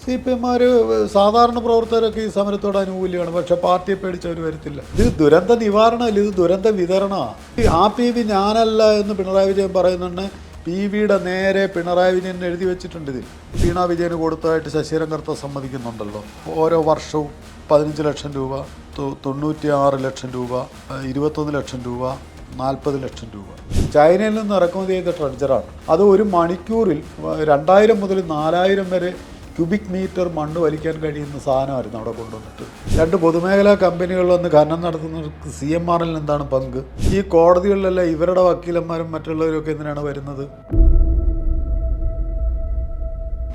CPM-മാർ സാധാരണ പ്രവർത്തകരൊക്കെ ഈ സമരത്തോട് അനുകൂലിയാണ്. പക്ഷെ പാർട്ടിയെ പേടിച്ചവർ വരത്തില്ല. ഇത് ദുരന്ത നിവാരണമല്ല, ഇത് ദുരന്ത വിതരണമാണ്. ആ PV ഞാനല്ല എന്ന് പിണറായി വിജയൻ പറയുന്നുണ്ട്. PVയുടെ നേരെ പിണറായി വിജയൻ എഴുതി വെച്ചിട്ടുണ്ട്. ഇതിൽ വീണ വിജയന് കൊടുത്തതായിട്ട് ശശിധരൻ കർത്ത സമ്മതിക്കുന്നുണ്ടല്ലോ. ഓരോ വർഷവും 15 ലക്ഷം രൂപ, 96 ലക്ഷം രൂപ, 21 ലക്ഷം രൂപ, 40 ലക്ഷം രൂപ. ചൈനയിൽ നിന്ന് ഇറക്കുമതി ചെയ്ത ട്രെഡ്ജറാണ്. അത് ഒരു മണിക്കൂറിൽ 2000 മുതൽ 4000 വരെ ക്യൂബിക് മീറ്റർ മണ്ണ് വലിക്കാൻ കഴിയുന്ന സാധനമായിരുന്നു അവിടെ കൊണ്ടുവന്നിട്ട്. 2 പൊതുമേഖലാ കമ്പനികൾ വന്ന് ഖനനം നടത്തുന്നവർക്ക് CMRL എന്താണ് പങ്ക്? ഈ കോടതികളിലെല്ലാം ഇവരുടെ വക്കീലന്മാരും മറ്റുള്ളവരൊക്കെ എന്തിനാണ് വരുന്നത്?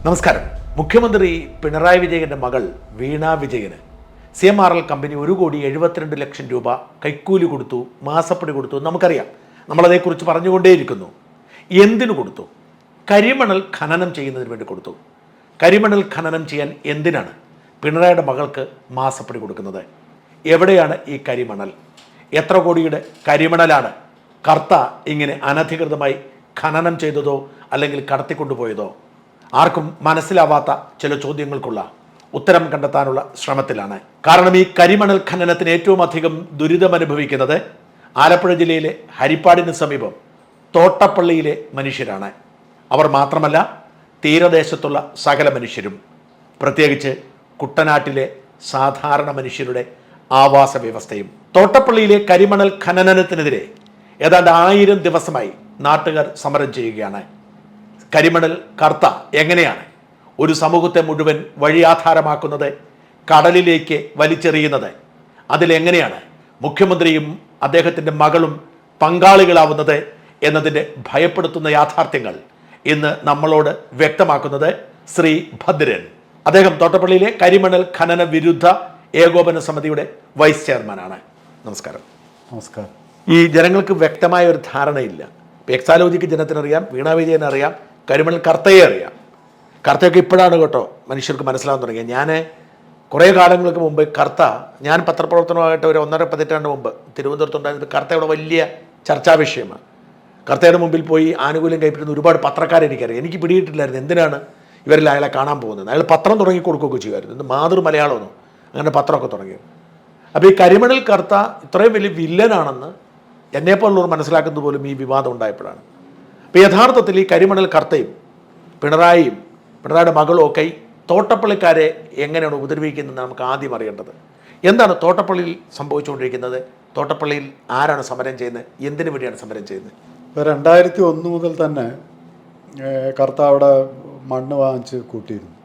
നമസ്കാരം. മുഖ്യമന്ത്രി പിണറായി വിജയൻ്റെ മകൾ വീണ വിജയന് CMRL കമ്പനി 1,72 ലക്ഷം രൂപ കൈക്കൂലി കൊടുത്തു, മാസപ്പടി കൊടുത്തു. നമുക്കറിയാം, നമ്മളതേക്കുറിച്ച് പറഞ്ഞുകൊണ്ടേയിരിക്കുന്നു. എന്തിനു കൊടുത്തു? കരിമണൽ ഖനനം ചെയ്യുന്നതിന് വേണ്ടി കൊടുത്തു. കരിമണൽ ഖനനം ചെയ്യാൻ എന്തിനാണ് പിണറായിയുടെ മകൾക്ക് മാസപ്പടി കൊടുക്കുന്നത്? എവിടെയാണ് ഈ കരിമണൽ? എത്ര കോടിയുടെ കരിമണലാണ് കർത്ത ഇങ്ങനെ അനധികൃതമായി ഖനനം ചെയ്തതോ അല്ലെങ്കിൽ കടത്തിക്കൊണ്ടുപോയതോ? ആർക്കും മനസ്സിലാവാത്ത ചില ചോദ്യങ്ങൾക്കുള്ള ഉത്തരം കണ്ടെത്താനുള്ള ശ്രമത്തിലാണ്. കാരണം ഈ കരിമണൽ ഖനനത്തിന് ഏറ്റവും അധികം ദുരിതമനുഭവിക്കുന്നത് ആലപ്പുഴ ജില്ലയിലെ ഹരിപ്പാടിന് സമീപം തോട്ടപ്പള്ളിയിലെ മനുഷ്യരാണ്. അവർ മാത്രമല്ല, തീരദേശത്തുള്ള സകല മനുഷ്യരും, പ്രത്യേകിച്ച് കുട്ടനാട്ടിലെ സാധാരണ മനുഷ്യരുടെ ആവാസ വ്യവസ്ഥയും. തോട്ടപ്പള്ളിയിലെ കരിമണൽ ഖനനത്തിനെതിരെ ഏതാണ്ട് 1000 ദിവസമായി നാട്ടുകാർ സമരം ചെയ്യുകയാണ്. കരിമണൽ കർത്ത എങ്ങനെയാണ് ഒരു സമൂഹത്തെ മുഴുവൻ വഴിയാധാരമാക്കുന്നത്, കടലിലേക്ക് വലിച്ചെറിയുന്നത്? അതിലെങ്ങനെയാണ് മുഖ്യമന്ത്രിയും അദ്ദേഹത്തിൻ്റെ മകളും പങ്കാളികളാവുന്നത് എന്നതിൻ്റെ ഭയപ്പെടുത്തുന്ന യാഥാർത്ഥ്യങ്ങൾ ഇന്ന് നമ്മളോട് വ്യക്തമാക്കുന്നത് ശ്രീ ഭദ്രൻ. അദ്ദേഹം തോട്ടപ്പള്ളിയിലെ കരിമണൽ ഖനന വിരുദ്ധ ഏകോപന സമിതിയുടെ വൈസ് ചെയർമാനാണ്. നമസ്കാരം. നമസ്കാരം. ഈ ജനങ്ങൾക്ക് വ്യക്തമായ ഒരു ധാരണയില്ല. എക്സാലോജിക്ക് ജനത്തിനറിയാം, വീണ വിജയനറിയാം, കരിമണൽ കർത്തയെ അറിയാം. കർത്തയൊക്കെ ഇപ്പോഴാണ് കേട്ടോ മനുഷ്യർക്ക് മനസ്സിലാകാൻ തുടങ്ങിയത്. ഞാൻ കുറേ കാലങ്ങൾക്ക് മുമ്പ് ഞാൻ പത്രപ്രവർത്തനമായിട്ട് ഒരു 1.5 പതിറ്റാണ്ട് മുമ്പ് തിരുവനന്തപുരത്തുണ്ടായിരുന്നത് കർത്തയുടെ വലിയ ചർച്ചാ വിഷയമാണ്. കർത്തയുടെ മുമ്പിൽ പോയി ആനുകൂല്യം കൈപ്പറ്റുന്ന ഒരുപാട് പത്രക്കാരെ എനിക്കറിയാം. എനിക്ക് പിടിയിട്ടില്ലായിരുന്നു എന്തിനാണ് ഇവരിൽ അയാളെ കാണാൻ പോകുന്നത്. അയാൾ പത്രം തുടങ്ങി കൊടുക്കുകയൊക്കെ ചെയ്യുമായിരുന്നു. ഇത് മാതൃമലയാളമൊന്നോ അങ്ങനെ പത്രമൊക്കെ തുടങ്ങിയത്. അപ്പോൾ ഈ കരിമണൽ കർത്ത ഇത്രയും വലിയ വില്ലനാണെന്ന് എന്നെപ്പോലുള്ളവർ മനസ്സിലാക്കുന്നത് പോലും ഈ വിവാദം ഉണ്ടായപ്പോഴാണ്. അപ്പോൾ യഥാർത്ഥത്തിൽ ഈ കരിമണൽ കർത്തയും പിണറായിയുടെ മകളും ഒക്കെ തോട്ടപ്പള്ളിക്കാരെ എങ്ങനെയാണ് ഉപദ്രവിക്കുന്നത് നമുക്ക് ആദ്യം അറിയേണ്ടത്. എന്താണ് തോട്ടപ്പള്ളിയിൽ സംഭവിച്ചുകൊണ്ടിരിക്കുന്നത്? തോട്ടപ്പള്ളിയിൽ ആരാണ് സമരം ചെയ്യുന്നത്? എന്തിനു വേണ്ടിയാണ് സമരം ചെയ്യുന്നത്? 2001 മുതൽ തന്നെ കർത്ത അവിടെ മണ്ണ് വാങ്ങിച്ച് കൂട്ടിയിരുന്നു,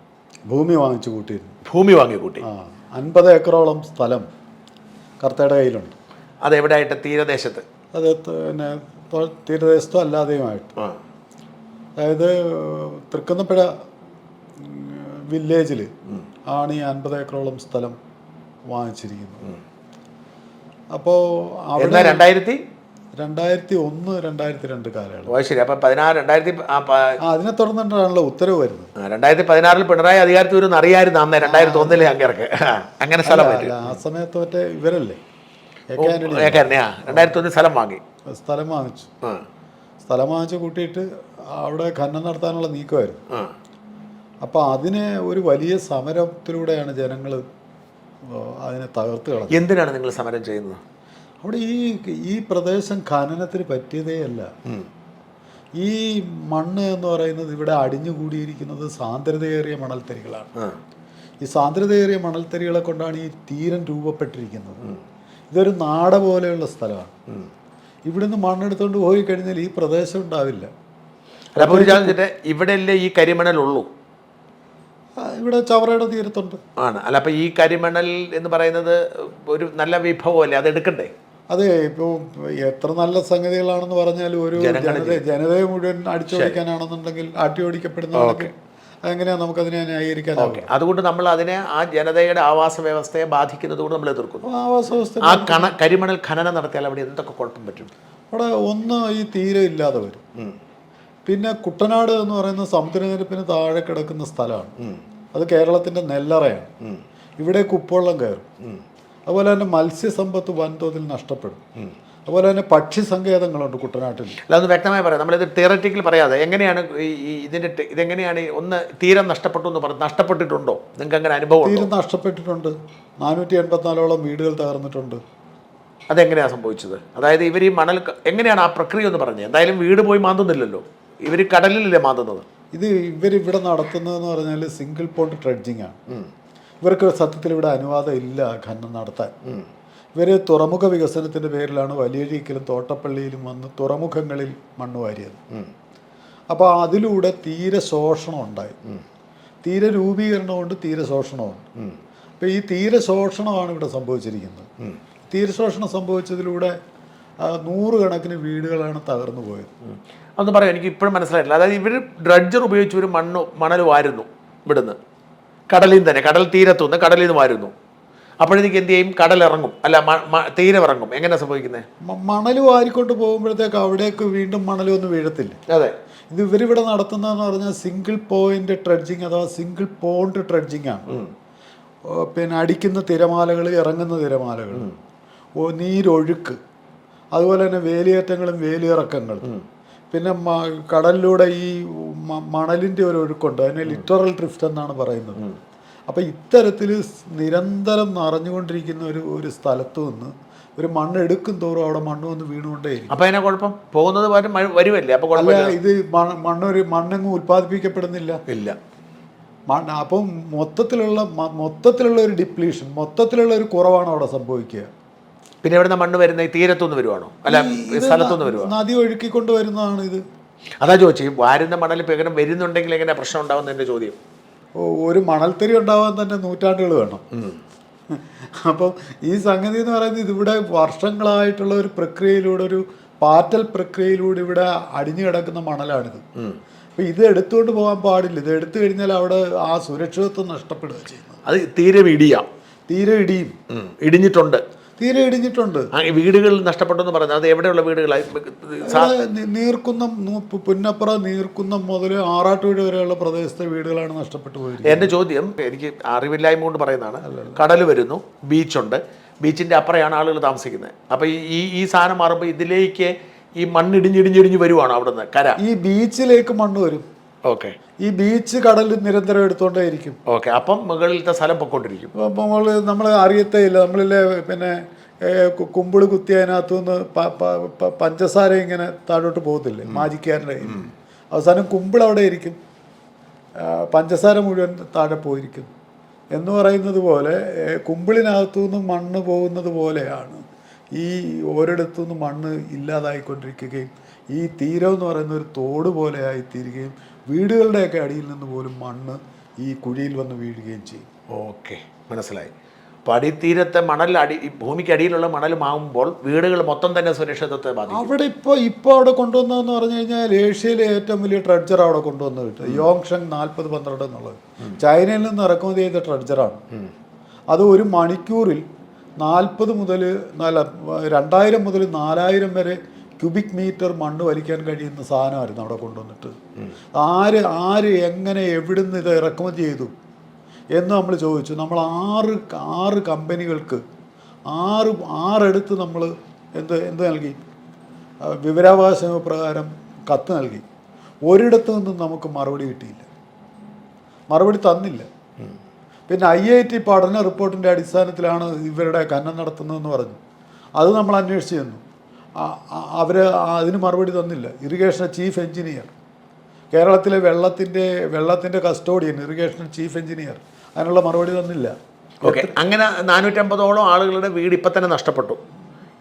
ഭൂമി വാങ്ങിച്ച് കൂട്ടിയിരുന്നു. ഭൂമി വാങ്ങി കൂട്ടി. 50 ഏക്കറോളം സ്ഥലം കർത്തയുടെ കയ്യിലുണ്ട്. അതെവിടെയായിട്ട്? തീരദേശത്ത്. അത് പിന്നെ തീരദേശത്തോ അല്ലാതെയുമായിട്ട്. അതായത് തൃക്കുന്നപ്പുഴ വില്ലേജിൽ ആണ് ഈ 50 ഏക്കറോളം സ്ഥലം വാങ്ങിച്ചിരിക്കുന്നത്. അപ്പോൾ അവിടെ 2001, 2002 കാലയളവ്. ശരി. അപ്പം 2016 അതിനെ തുടർന്നിട്ടാണല്ലോ ഉത്തരവ് വരുന്നത്. 2016 പിണറായി അധികാരത്തിൽ വരുമെന്ന് അറിയായിരുന്നു അന്ന്. 2001 അങ്ങേർക്ക് അങ്ങനെ സ്ഥലം ആ സമയത്ത് മറ്റേ ഇവരല്ലേ 2001 സ്ഥലം വാങ്ങിച്ചു. സ്ഥലം വാങ്ങിച്ച് കൂട്ടിയിട്ട് അവിടെ ഖനനം നടത്താനുള്ള നീക്കമായിരുന്നു. അപ്പോൾ അതിനെ ഒരു വലിയ സമരത്തിലൂടെയാണ് ജനങ്ങൾ അതിനെ തകർത്ത് കളഞ്ഞത്. എന്തിനാണ് നിങ്ങൾ സമരം ചെയ്യുന്നത്? അവിടെ ഈ പ്രദേശം ഖനനത്തിന് പറ്റിയതേ അല്ല. ഈ മണ്ണ് എന്ന് പറയുന്നത് ഇവിടെ അടിഞ്ഞുകൂടിയിരിക്കുന്നത് സാന്ദ്രതയേറിയ മണൽത്തരികളാണ്. ഈ സാന്ദ്രതയേറിയ മണൽത്തരികളെ കൊണ്ടാണ് ഈ തീരം രൂപപ്പെട്ടിരിക്കുന്നത്. ഇതൊരു നാട പോലെയുള്ള സ്ഥലമാണ്. ഇവിടുന്ന് മണ്ണെടുത്തുകൊണ്ട് പോയി കഴിഞ്ഞാൽ ഈ പ്രദേശം ഉണ്ടാവില്ല. അപ്പോൾ ഇവിടെയല്ലേ ഈ കരിമണലുള്ളൂ? ഇവിടെ ചവറയുടെ തീരത്തുണ്ട്. ആണ്. അല്ല, അപ്പോൾ ഈ കരിമണൽ എന്ന് പറയുന്നത് ഒരു നല്ല വിഭവമല്ലേ, അത് എടുക്കണ്ടേ? അതെ. ഇപ്പോൾ എത്ര നല്ല സംഗതികളാണെന്ന് പറഞ്ഞാലും ഒരു ജനതയെ മുഴുവൻ അടിച്ചോടിക്കാനാണെന്നുണ്ടെങ്കിൽ അടിയോടിക്കപ്പെടുന്നതൊക്കെ അതെങ്ങനെയാണ് നമുക്കതിനെ ന്യായീകരിക്കാനാവും? അതുകൊണ്ട് നമ്മൾ അതിനെ ആ ജനതയുടെ ആവാസ വ്യവസ്ഥയെ ബാധിക്കുന്നത് കൊണ്ട് നമ്മൾ എതിർക്കുന്നു. ആവാസ വ്യവസ്ഥ കരിമണൽ ഖനനം നടത്തിയാൽ അവിടെ എന്തൊക്കെ കുഴപ്പം പറ്റും? അവിടെ ഒന്ന് ഈ തീരെ ഇല്ലാതെ വരും. പിന്നെ കുട്ടനാട് എന്ന് പറയുന്ന സമുദ്രനിരപ്പിന് താഴെ കിടക്കുന്ന സ്ഥലമാണ്. അത് കേരളത്തിൻ്റെ നെല്ലറയാണ്. ഇവിടെ ഉപ്പുവെള്ളം കയറും. അതുപോലെ തന്നെ മത്സ്യസമ്പത്ത് വൻതോതിൽ നഷ്ടപ്പെടും. അതുപോലെ തന്നെ പക്ഷി സങ്കേതങ്ങളുണ്ട് കുട്ടനാട്ടിൽ. അല്ല, ഒന്ന് വ്യക്തമായി പറയാം, നമ്മളിത് തിയററ്റിക്കൽ പറയാതെ എങ്ങനെയാണ് ഇതിൻ്റെ ഇതെങ്ങനെയാണ് ഒന്ന് തീരം നഷ്ടപ്പെട്ടു എന്ന് പറഞ്ഞു, നഷ്ടപ്പെട്ടിട്ടുണ്ടോ? നിങ്ങൾക്ക് അങ്ങനെ അനുഭവം? തീരം നഷ്ടപ്പെട്ടിട്ടുണ്ട്. 484ഓളം വീടുകൾ തകർന്നിട്ടുണ്ട്. അതെങ്ങനെയാണ് സംഭവിച്ചത്? അതായത് ഇവർ ഈ മണൽ എങ്ങനെയാണ് ആ പ്രക്രിയ എന്ന് പറഞ്ഞത്? എന്തായാലും വീട് പോയി മാന്തുന്നില്ലല്ലോ, ഇവർ കടലിലല്ലേ മാന്തുന്നത്? ഇവരിവിടെ നടത്തുന്നതെന്ന് പറഞ്ഞാൽ സിംഗിൾ പോണ്ട് ട്രെഡ്ജിങ് ആണ്. ഇവർക്ക് സത്യത്തിൽ ഇവിടെ അനുവാദം ഇല്ല ഖനനം നടത്താൻ. ഇവർ തുറമുഖ വികസനത്തിൻ്റെ പേരിലാണ് വലിയഴീക്കലും തോട്ടപ്പള്ളിയിലും വന്ന് തുറമുഖങ്ങളിൽ മണ്ണ് വാരിയത്. അപ്പോൾ അതിലൂടെ തീരെ ശോഷണം ഉണ്ടായി. തീരെ രൂപീകരണം കൊണ്ട് തീരെ ശോഷണമുണ്ട്. അപ്പോൾ ഈ തീരെ ശോഷണമാണ് ഇവിടെ സംഭവിച്ചിരിക്കുന്നത്. തീരെ ശോഷണം സംഭവിച്ചതിലൂടെ 100 കണക്കിന് വീടുകളാണ് തകർന്നു പോയത്. അതൊന്ന് പറയാം, എനിക്ക് ഇപ്പോഴും മനസ്സിലായിട്ടില്ല. അതായത് ഇവർ ഡ്രഡ്ജർ ഉപയോഗിച്ച് ഒരു മണൽ വാരുന്നു ഇവിടുന്ന്, കടലിൽ നിന്ന് തന്നെ, കടൽ തീരത്തുനിന്ന് കടലിൽ നിന്ന് വാരുന്നു. അപ്പോഴത്തേക്ക് എന്ത് ചെയ്യും? കടലിറങ്ങും, അല്ല തീരം ഇറങ്ങും. എങ്ങനെ സംഭവിക്കുന്നത്? മണൽ വാരിക്കൊണ്ട് പോകുമ്പോഴത്തേക്ക് അവിടേക്ക് വീണ്ടും മണലൊന്നും വീഴത്തില്ല. അതെ. ഇത് ഇവരിവിടെ നടത്തുന്നതെന്ന് പറഞ്ഞാൽ സിംഗിൾ പോയിന്റ് ട്രെഡ്ജിങ് അഥവാ സിംഗിൾ പോണ്ട് ട്രെഡ്ജിങ് ആണ്. പിന്നെ അടിക്കുന്ന തിരമാലകൾ, ഇറങ്ങുന്ന തിരമാലകൾ, നീരൊഴുക്ക്, അതുപോലെ തന്നെ വേലിയേറ്റങ്ങളും വേലിയിറക്കങ്ങളും, പിന്നെ കടലിലൂടെ ഈ മണലിൻ്റെ ഒരു ഒഴുക്കുണ്ട്, അതിനെ ലിറ്ററൽ ഡ്രിഫ്റ്റ് എന്നാണ് പറയുന്നത്. അപ്പോൾ ഇത്തരത്തിൽ നിരന്തരം നിറഞ്ഞുകൊണ്ടിരിക്കുന്ന ഒരു സ്ഥലത്ത് നിന്ന് ഒരു മണ്ണ് എടുക്കും തോറും അവിടെ മണ്ണ് വന്ന് വീണുകൊണ്ടേയിരിക്കും. അപ്പോൾ അതിനെ കുഴപ്പം പോകുന്നത് വരുമല്ലേ? അപ്പോൾ അല്ല, ഇത് മണ്ണെങ്ങും ഉൽപ്പാദിപ്പിക്കപ്പെടുന്നില്ല. ഇല്ല. അപ്പം മൊത്തത്തിലുള്ള ഒരു ഡിപ്ലീഷൻ, മൊത്തത്തിലുള്ള ഒരു കുറവാണ് അവിടെ സംഭവിക്കുക. പിന്നെ എവിടുന്ന മണ്ണ് വരുന്നത്? ഈ തീരത്തുനിന്ന് വരുവാണോ, അല്ല സ്ഥലത്തുനിന്ന് വരുവാണോ? നദി ഒഴുക്കിക്കൊണ്ട് വരുന്നതാണ് ഇത്. അതാ ചോദിച്ചു, ഈ വാരുന്ന മണൽ പകരം വരുന്നുണ്ടെങ്കിൽ എങ്ങനെ പ്രശ്നം ഉണ്ടാവുന്ന എൻ്റെ ചോദ്യം. ഒരു മണൽത്തരി ഉണ്ടാവാൻ തന്നെ നൂറ്റാണ്ടുകൾ വേണം. അപ്പം ഈ സംഗതി എന്ന് പറയുന്നത് ഇതിവിടെ വർഷങ്ങളായിട്ടുള്ള ഒരു പ്രക്രിയയിലൂടെ, ഒരു പാറ്റൽ പ്രക്രിയയിലൂടെ ഇവിടെ അടിഞ്ഞു കിടക്കുന്ന മണലാണിത്. അപ്പം ഇത് എടുത്തുകൊണ്ട് പോകാൻ പാടില്ല. ഇത് എടുത്തു കഴിഞ്ഞാൽ അവിടെ ആ സുരക്ഷിതത്വം നഷ്ടപ്പെടുക ചെയ്യുന്നത്. അത് തീരെ ഇടിയും. ഇടിഞ്ഞിട്ടുണ്ട്. തീരെ ഇടിഞ്ഞിട്ടുണ്ട്. വീടുകൾ നഷ്ടപ്പെട്ടെന്ന് പറഞ്ഞത് അത് എവിടെയുള്ള വീടുകളായി? നീർക്കുന്നം, പുന്നപ്പുറ, നീർക്കുന്നം മുതൽ ആറാട്ടുവീട് വരെയുള്ള പ്രദേശത്തെ വീടുകളാണ് നഷ്ടപ്പെട്ടു പോയത്. എൻ്റെ ചോദ്യം, എനിക്ക് അറിവില്ലായ്മ കൊണ്ട് പറയുന്നതാണ്. കടൽ വരുന്നു, ബീച്ചുണ്ട്, ബീച്ചിൻ്റെ അപ്പുറയാണ് ആളുകൾ താമസിക്കുന്നത്. അപ്പോൾ ഈ സാധനം മാറുമ്പോൾ ഇതിലേക്ക് ഈ മണ്ണിടിഞ്ഞിടിഞ്ഞിടിഞ്ഞ് വരുവാണോ അവിടുന്ന് കര? ഈ ബീച്ചിലേക്ക് മണ്ണ് വരും. ഓക്കെ. ഈ ബീച്ച് കടലിൽ നിരന്തരം എടുത്തുകൊണ്ടേയിരിക്കും. ഓക്കെ. അപ്പം മുകളിലത്തെ സ്ഥലം പൊക്കോണ്ടിരിക്കും. നമ്മൾ അറിയത്തേ ഇല്ല. നമ്മളില്ലേ പിന്നെ കുമ്പിള് കുത്തി അതിനകത്തുനിന്ന് പഞ്ചസാര ഇങ്ങനെ താഴോട്ട് പോകത്തില്ലേ മാജിക്കാരൻ്റെ? അവസാനം കുമ്പിൾ അവിടെ ഇരിക്കും, പഞ്ചസാര മുഴുവൻ താഴെ പോയിരിക്കും എന്ന് പറയുന്നത് പോലെ കുമ്പിളിനകത്തുനിന്ന് മണ്ണ് പോകുന്നത് പോലെയാണ് ഈ ഓരിടത്തുനിന്ന് മണ്ണ് ഇല്ലാതായിക്കൊണ്ടിരിക്കുകയും ഈ തീരം എന്ന് പറയുന്ന ഒരു തോട് പോലെ ആയിത്തീരുകയും വീടുകളുടെയൊക്കെ അടിയിൽ നിന്ന് പോലും മണ്ണ് ഈ കുഴിയിൽ വന്ന് വീഴുകയും ചെയ്യും. ഓക്കെ, മനസ്സിലായി. അപ്പോൾ അടിത്തീരത്തെ ഭൂമിക്ക് അടിയിലുള്ള മണൽ മാവുമ്പോൾ വീടുകൾ മൊത്തം തന്നെ സുരക്ഷിതത്വത്തെ ബാധിക്കും. അവിടെ ഇപ്പോൾ അവിടെ കൊണ്ടുവന്നതെന്ന് പറഞ്ഞു കഴിഞ്ഞാൽ ഏഷ്യയിലെ ഏറ്റവും വലിയ ട്രെഡ്ജർ അവിടെ കൊണ്ടുവന്ന് കിട്ടും. യോങ്ഷങ് 4012 എന്നുള്ളത് ചൈനയിൽ നിന്ന് ഇറക്കുമതി ചെയ്ത ട്രെഡ്ജറാണ്. അത് ഒരു മണിക്കൂറിൽ 2000 മുതൽ 4000 വരെ ക്യൂബിക് മീറ്റർ മണ്ണ് വലിക്കാൻ കഴിയുന്ന സാധനമായിരുന്നു അവിടെ കൊണ്ടുവന്നിട്ട്. ആര് എങ്ങനെ എവിടുന്ന് ഇത് ഇറക്കുമതി ചെയ്തു എന്ന് നമ്മൾ ചോദിച്ചു. നമ്മൾ 6 കമ്പനികൾക്ക് 6 നമ്മൾ എന്ത് നൽകി? വിവരാവകാശ പ്രകാരം കത്ത് നൽകി. ഒരിടത്തു നിന്നും നമുക്ക് മറുപടി കിട്ടിയില്ല, മറുപടി തന്നില്ല. പിന്നെ IIT പഠന റിപ്പോർട്ടിൻ്റെ അടിസ്ഥാനത്തിലാണ് ഇവരുടെ ഖനനം നടത്തുന്നതെന്ന് പറഞ്ഞു. അത് നമ്മൾ അന്വേഷിച്ച് ചെന്നു. അവർ അതിന് മറുപടി തന്നില്ല. ഇറിഗേഷൻ ചീഫ് എഞ്ചിനീയർ, കേരളത്തിലെ വെള്ളത്തിൻ്റെ കസ്റ്റോഡിയൻ, ഇറിഗേഷൻ ചീഫ് എഞ്ചിനീയർ അതിനുള്ള മറുപടി തന്നില്ല. ഓക്കെ. അങ്ങനെ 450ഓളം ആളുകളുടെ വീട് ഇപ്പം തന്നെ നഷ്ടപ്പെട്ടു.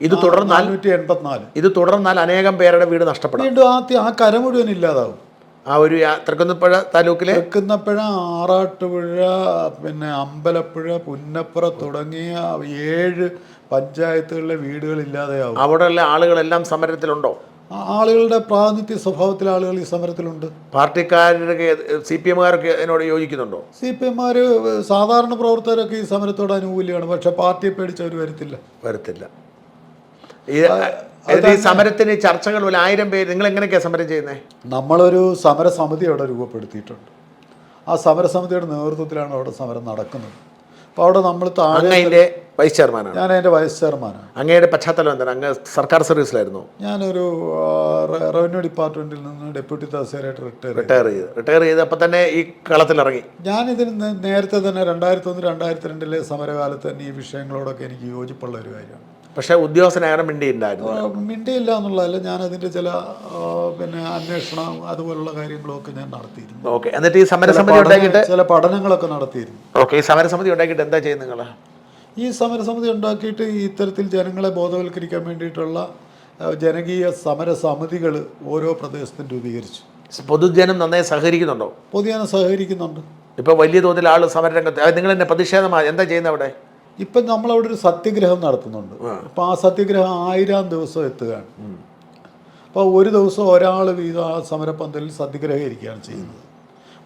ഇത് തുടർന്നാൽ 484. ഇത് തുടർന്നാൽ അനേകം പേരുടെ വീട് നഷ്ടപ്പെടും. വീണ്ടും ആ കര മുഴുവൻ ഇല്ലാതാവും. ആ ഒരു തൃക്കുന്നപ്പുഴ താലൂക്കിലെ തൃക്കുന്നപ്പുഴ, ആറാട്ടുപുഴ, പിന്നെ അമ്പലപ്പുഴ, പുന്നപ്പുറ തുടങ്ങിയ 7 പഞ്ചായത്തുകളിലെ വീടുകളില്ലാതെയാവും. അവിടെയുള്ള ആളുകളെല്ലാം സമരത്തിലുണ്ടോ? ആളുകളുടെ പ്രാതിനിധ്യ സ്വഭാവത്തിലെ ആളുകൾ ഈ സമരത്തിലുണ്ട്. പാർട്ടിക്കാരൊക്കെ CPM-കാരൊക്കെ അതിനോട് യോജിക്കുന്നുണ്ടോ? CPM-മാർ, സാധാരണ പ്രവർത്തകരൊക്കെ ഈ സമരത്തോട് അനുകൂലിയാണ്. പക്ഷെ പാർട്ടിയെ പേടിച്ച് അവർ വരത്തില്ല. ഈ സമരത്തിന് ചർച്ചകൾ 1000 പേര്, നിങ്ങൾ എങ്ങനെയൊക്കെയാണ് സമരം ചെയ്യുന്നത്? നമ്മളൊരു സമരസമിതി അവിടെ രൂപപ്പെടുത്തിയിട്ടുണ്ട്. ആ സമരസമിതിയുടെ നേതൃത്വത്തിലാണ് അവിടെ സമരം നടക്കുന്നത്. അപ്പോൾ അവിടെ നമ്മൾ താഴെ വൈസ് ചെയർമാനാണ്. ഞാൻ അതിൻ്റെ വൈസ് ചെയർമാനാണ്. അങ്ങയുടെ പശ്ചാത്തലം എന്താണ്? അങ്ങ് സർക്കാർ സർവീസിലായിരുന്നു? ഞാനൊരു റവന്യൂ ഡിപ്പാർട്ട്മെൻറ്റിൽ നിന്ന് ഡെപ്യൂട്ടി തഹസീലായിട്ട് റിട്ടയർ ചെയ്ത് അപ്പം തന്നെ ഈ കളത്തിലിറങ്ങി. ഞാനിതിന് നേരത്തെ തന്നെ 2001-2002 സമരകാലത്ത് തന്നെ ഈ വിഷയങ്ങളോടൊക്കെ എനിക്ക് യോജിപ്പുള്ള ഒരു കാര്യമാണ്. പക്ഷേ ഉദ്യോഗസ്ഥനായ മിണ്ടിയുണ്ടായിരുന്നു? മിണ്ടിയില്ല എന്നുള്ളതല്ല, ഞാനതിൻ്റെ ചില അന്വേഷണം അതുപോലുള്ള കാര്യങ്ങളൊക്കെ ഞാൻ നടത്തിയിരുന്നു. ഓക്കെ. എന്നിട്ട് ഈ സമരസമിതി ഉണ്ടാക്കിയിട്ട് ചില പഠനങ്ങളൊക്കെ നടത്തിയിരുന്നു. ഓക്കെ. ഈ സമരസമിതി ഉണ്ടാക്കിയിട്ട് എന്താ ചെയ്യുന്നത് നിങ്ങൾ? ഈ സമരസമിതി ഉണ്ടാക്കിയിട്ട് ഇത്തരത്തിൽ ജനങ്ങളെ ബോധവൽക്കരിക്കാൻ വേണ്ടിയിട്ടുള്ള ജനകീയ സമരസമിതികൾ ഓരോ പ്രദേശത്തും രൂപീകരിച്ചു. പൊതുജനം നന്നായി സഹകരിക്കുന്നുണ്ടോ? പൊതുജനം സഹകരിക്കുന്നുണ്ട്. ഇപ്പോൾ വലിയ തോതിൽ ആൾ സമരരംഗത്ത് നിങ്ങൾ തന്നെ പ്രതിഷേധമായി എന്താ ചെയ്യുന്നത് അവിടെ? ഇപ്പം നമ്മളവിടെ ഒരു സത്യഗ്രഹം നടത്തുന്നുണ്ട്. അപ്പോൾ ആ സത്യഗ്രഹം 1000 ദിവസം എത്തുകയാണ്. അപ്പോൾ ഒരു ദിവസം ഒരാൾ വീതം ആ സമരപന്തലിൽ സത്യഗ്രഹം ഇരിക്കുകയാണ് ചെയ്യുന്നത്.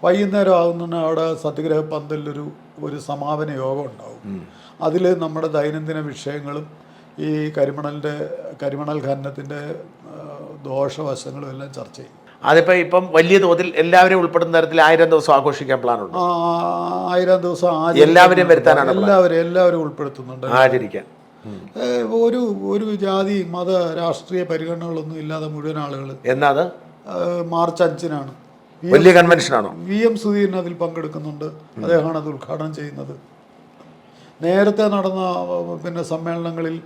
വൈകുന്നേരം ആകുന്ന അവിടെ സത്യഗ്രഹ പന്തലിലൊരു സമാപന യോഗം ഉണ്ടാവും. അതിൽ നമ്മുടെ ദൈനംദിന വിഷയങ്ങളും ഈ കരിമണൽ ഖനനത്തിൻ്റെ ദോഷവശങ്ങളും എല്ലാം ചർച്ച ചെയ്യും. അതിപ്പോൾ ഇപ്പം വലിയ തോതിൽ എല്ലാവരെയും ഉൾപ്പെടുന്ന തരത്തിൽ 1000 ദിവസം ആഘോഷിക്കാൻ പ്ലാനുണ്ട്. 1000 ദിവസം എല്ലാവരെയും വരുത്താനാണ്? എല്ലാവരും ഉൾപ്പെടുത്തുന്നുണ്ട്. ആചരിക്കാൻ ഒരു ജാതി മത രാഷ്ട്രീയ പരിഗണനകളൊന്നും ഇല്ലാതെ മുഴുവൻ ആളുകൾ. എന്നത് മാർച്ച് 5-നാണ്. വലിയ കൺവെൻഷനാണോ? VM സുധീരൻ അതിൽ പങ്കെടുക്കുന്നുണ്ട്. അദ്ദേഹമാണ് അത് ഉദ്ഘാടനം ചെയ്യുന്നത്. നേരത്തെ നടന്ന സമ്മേളനങ്ങളിൽ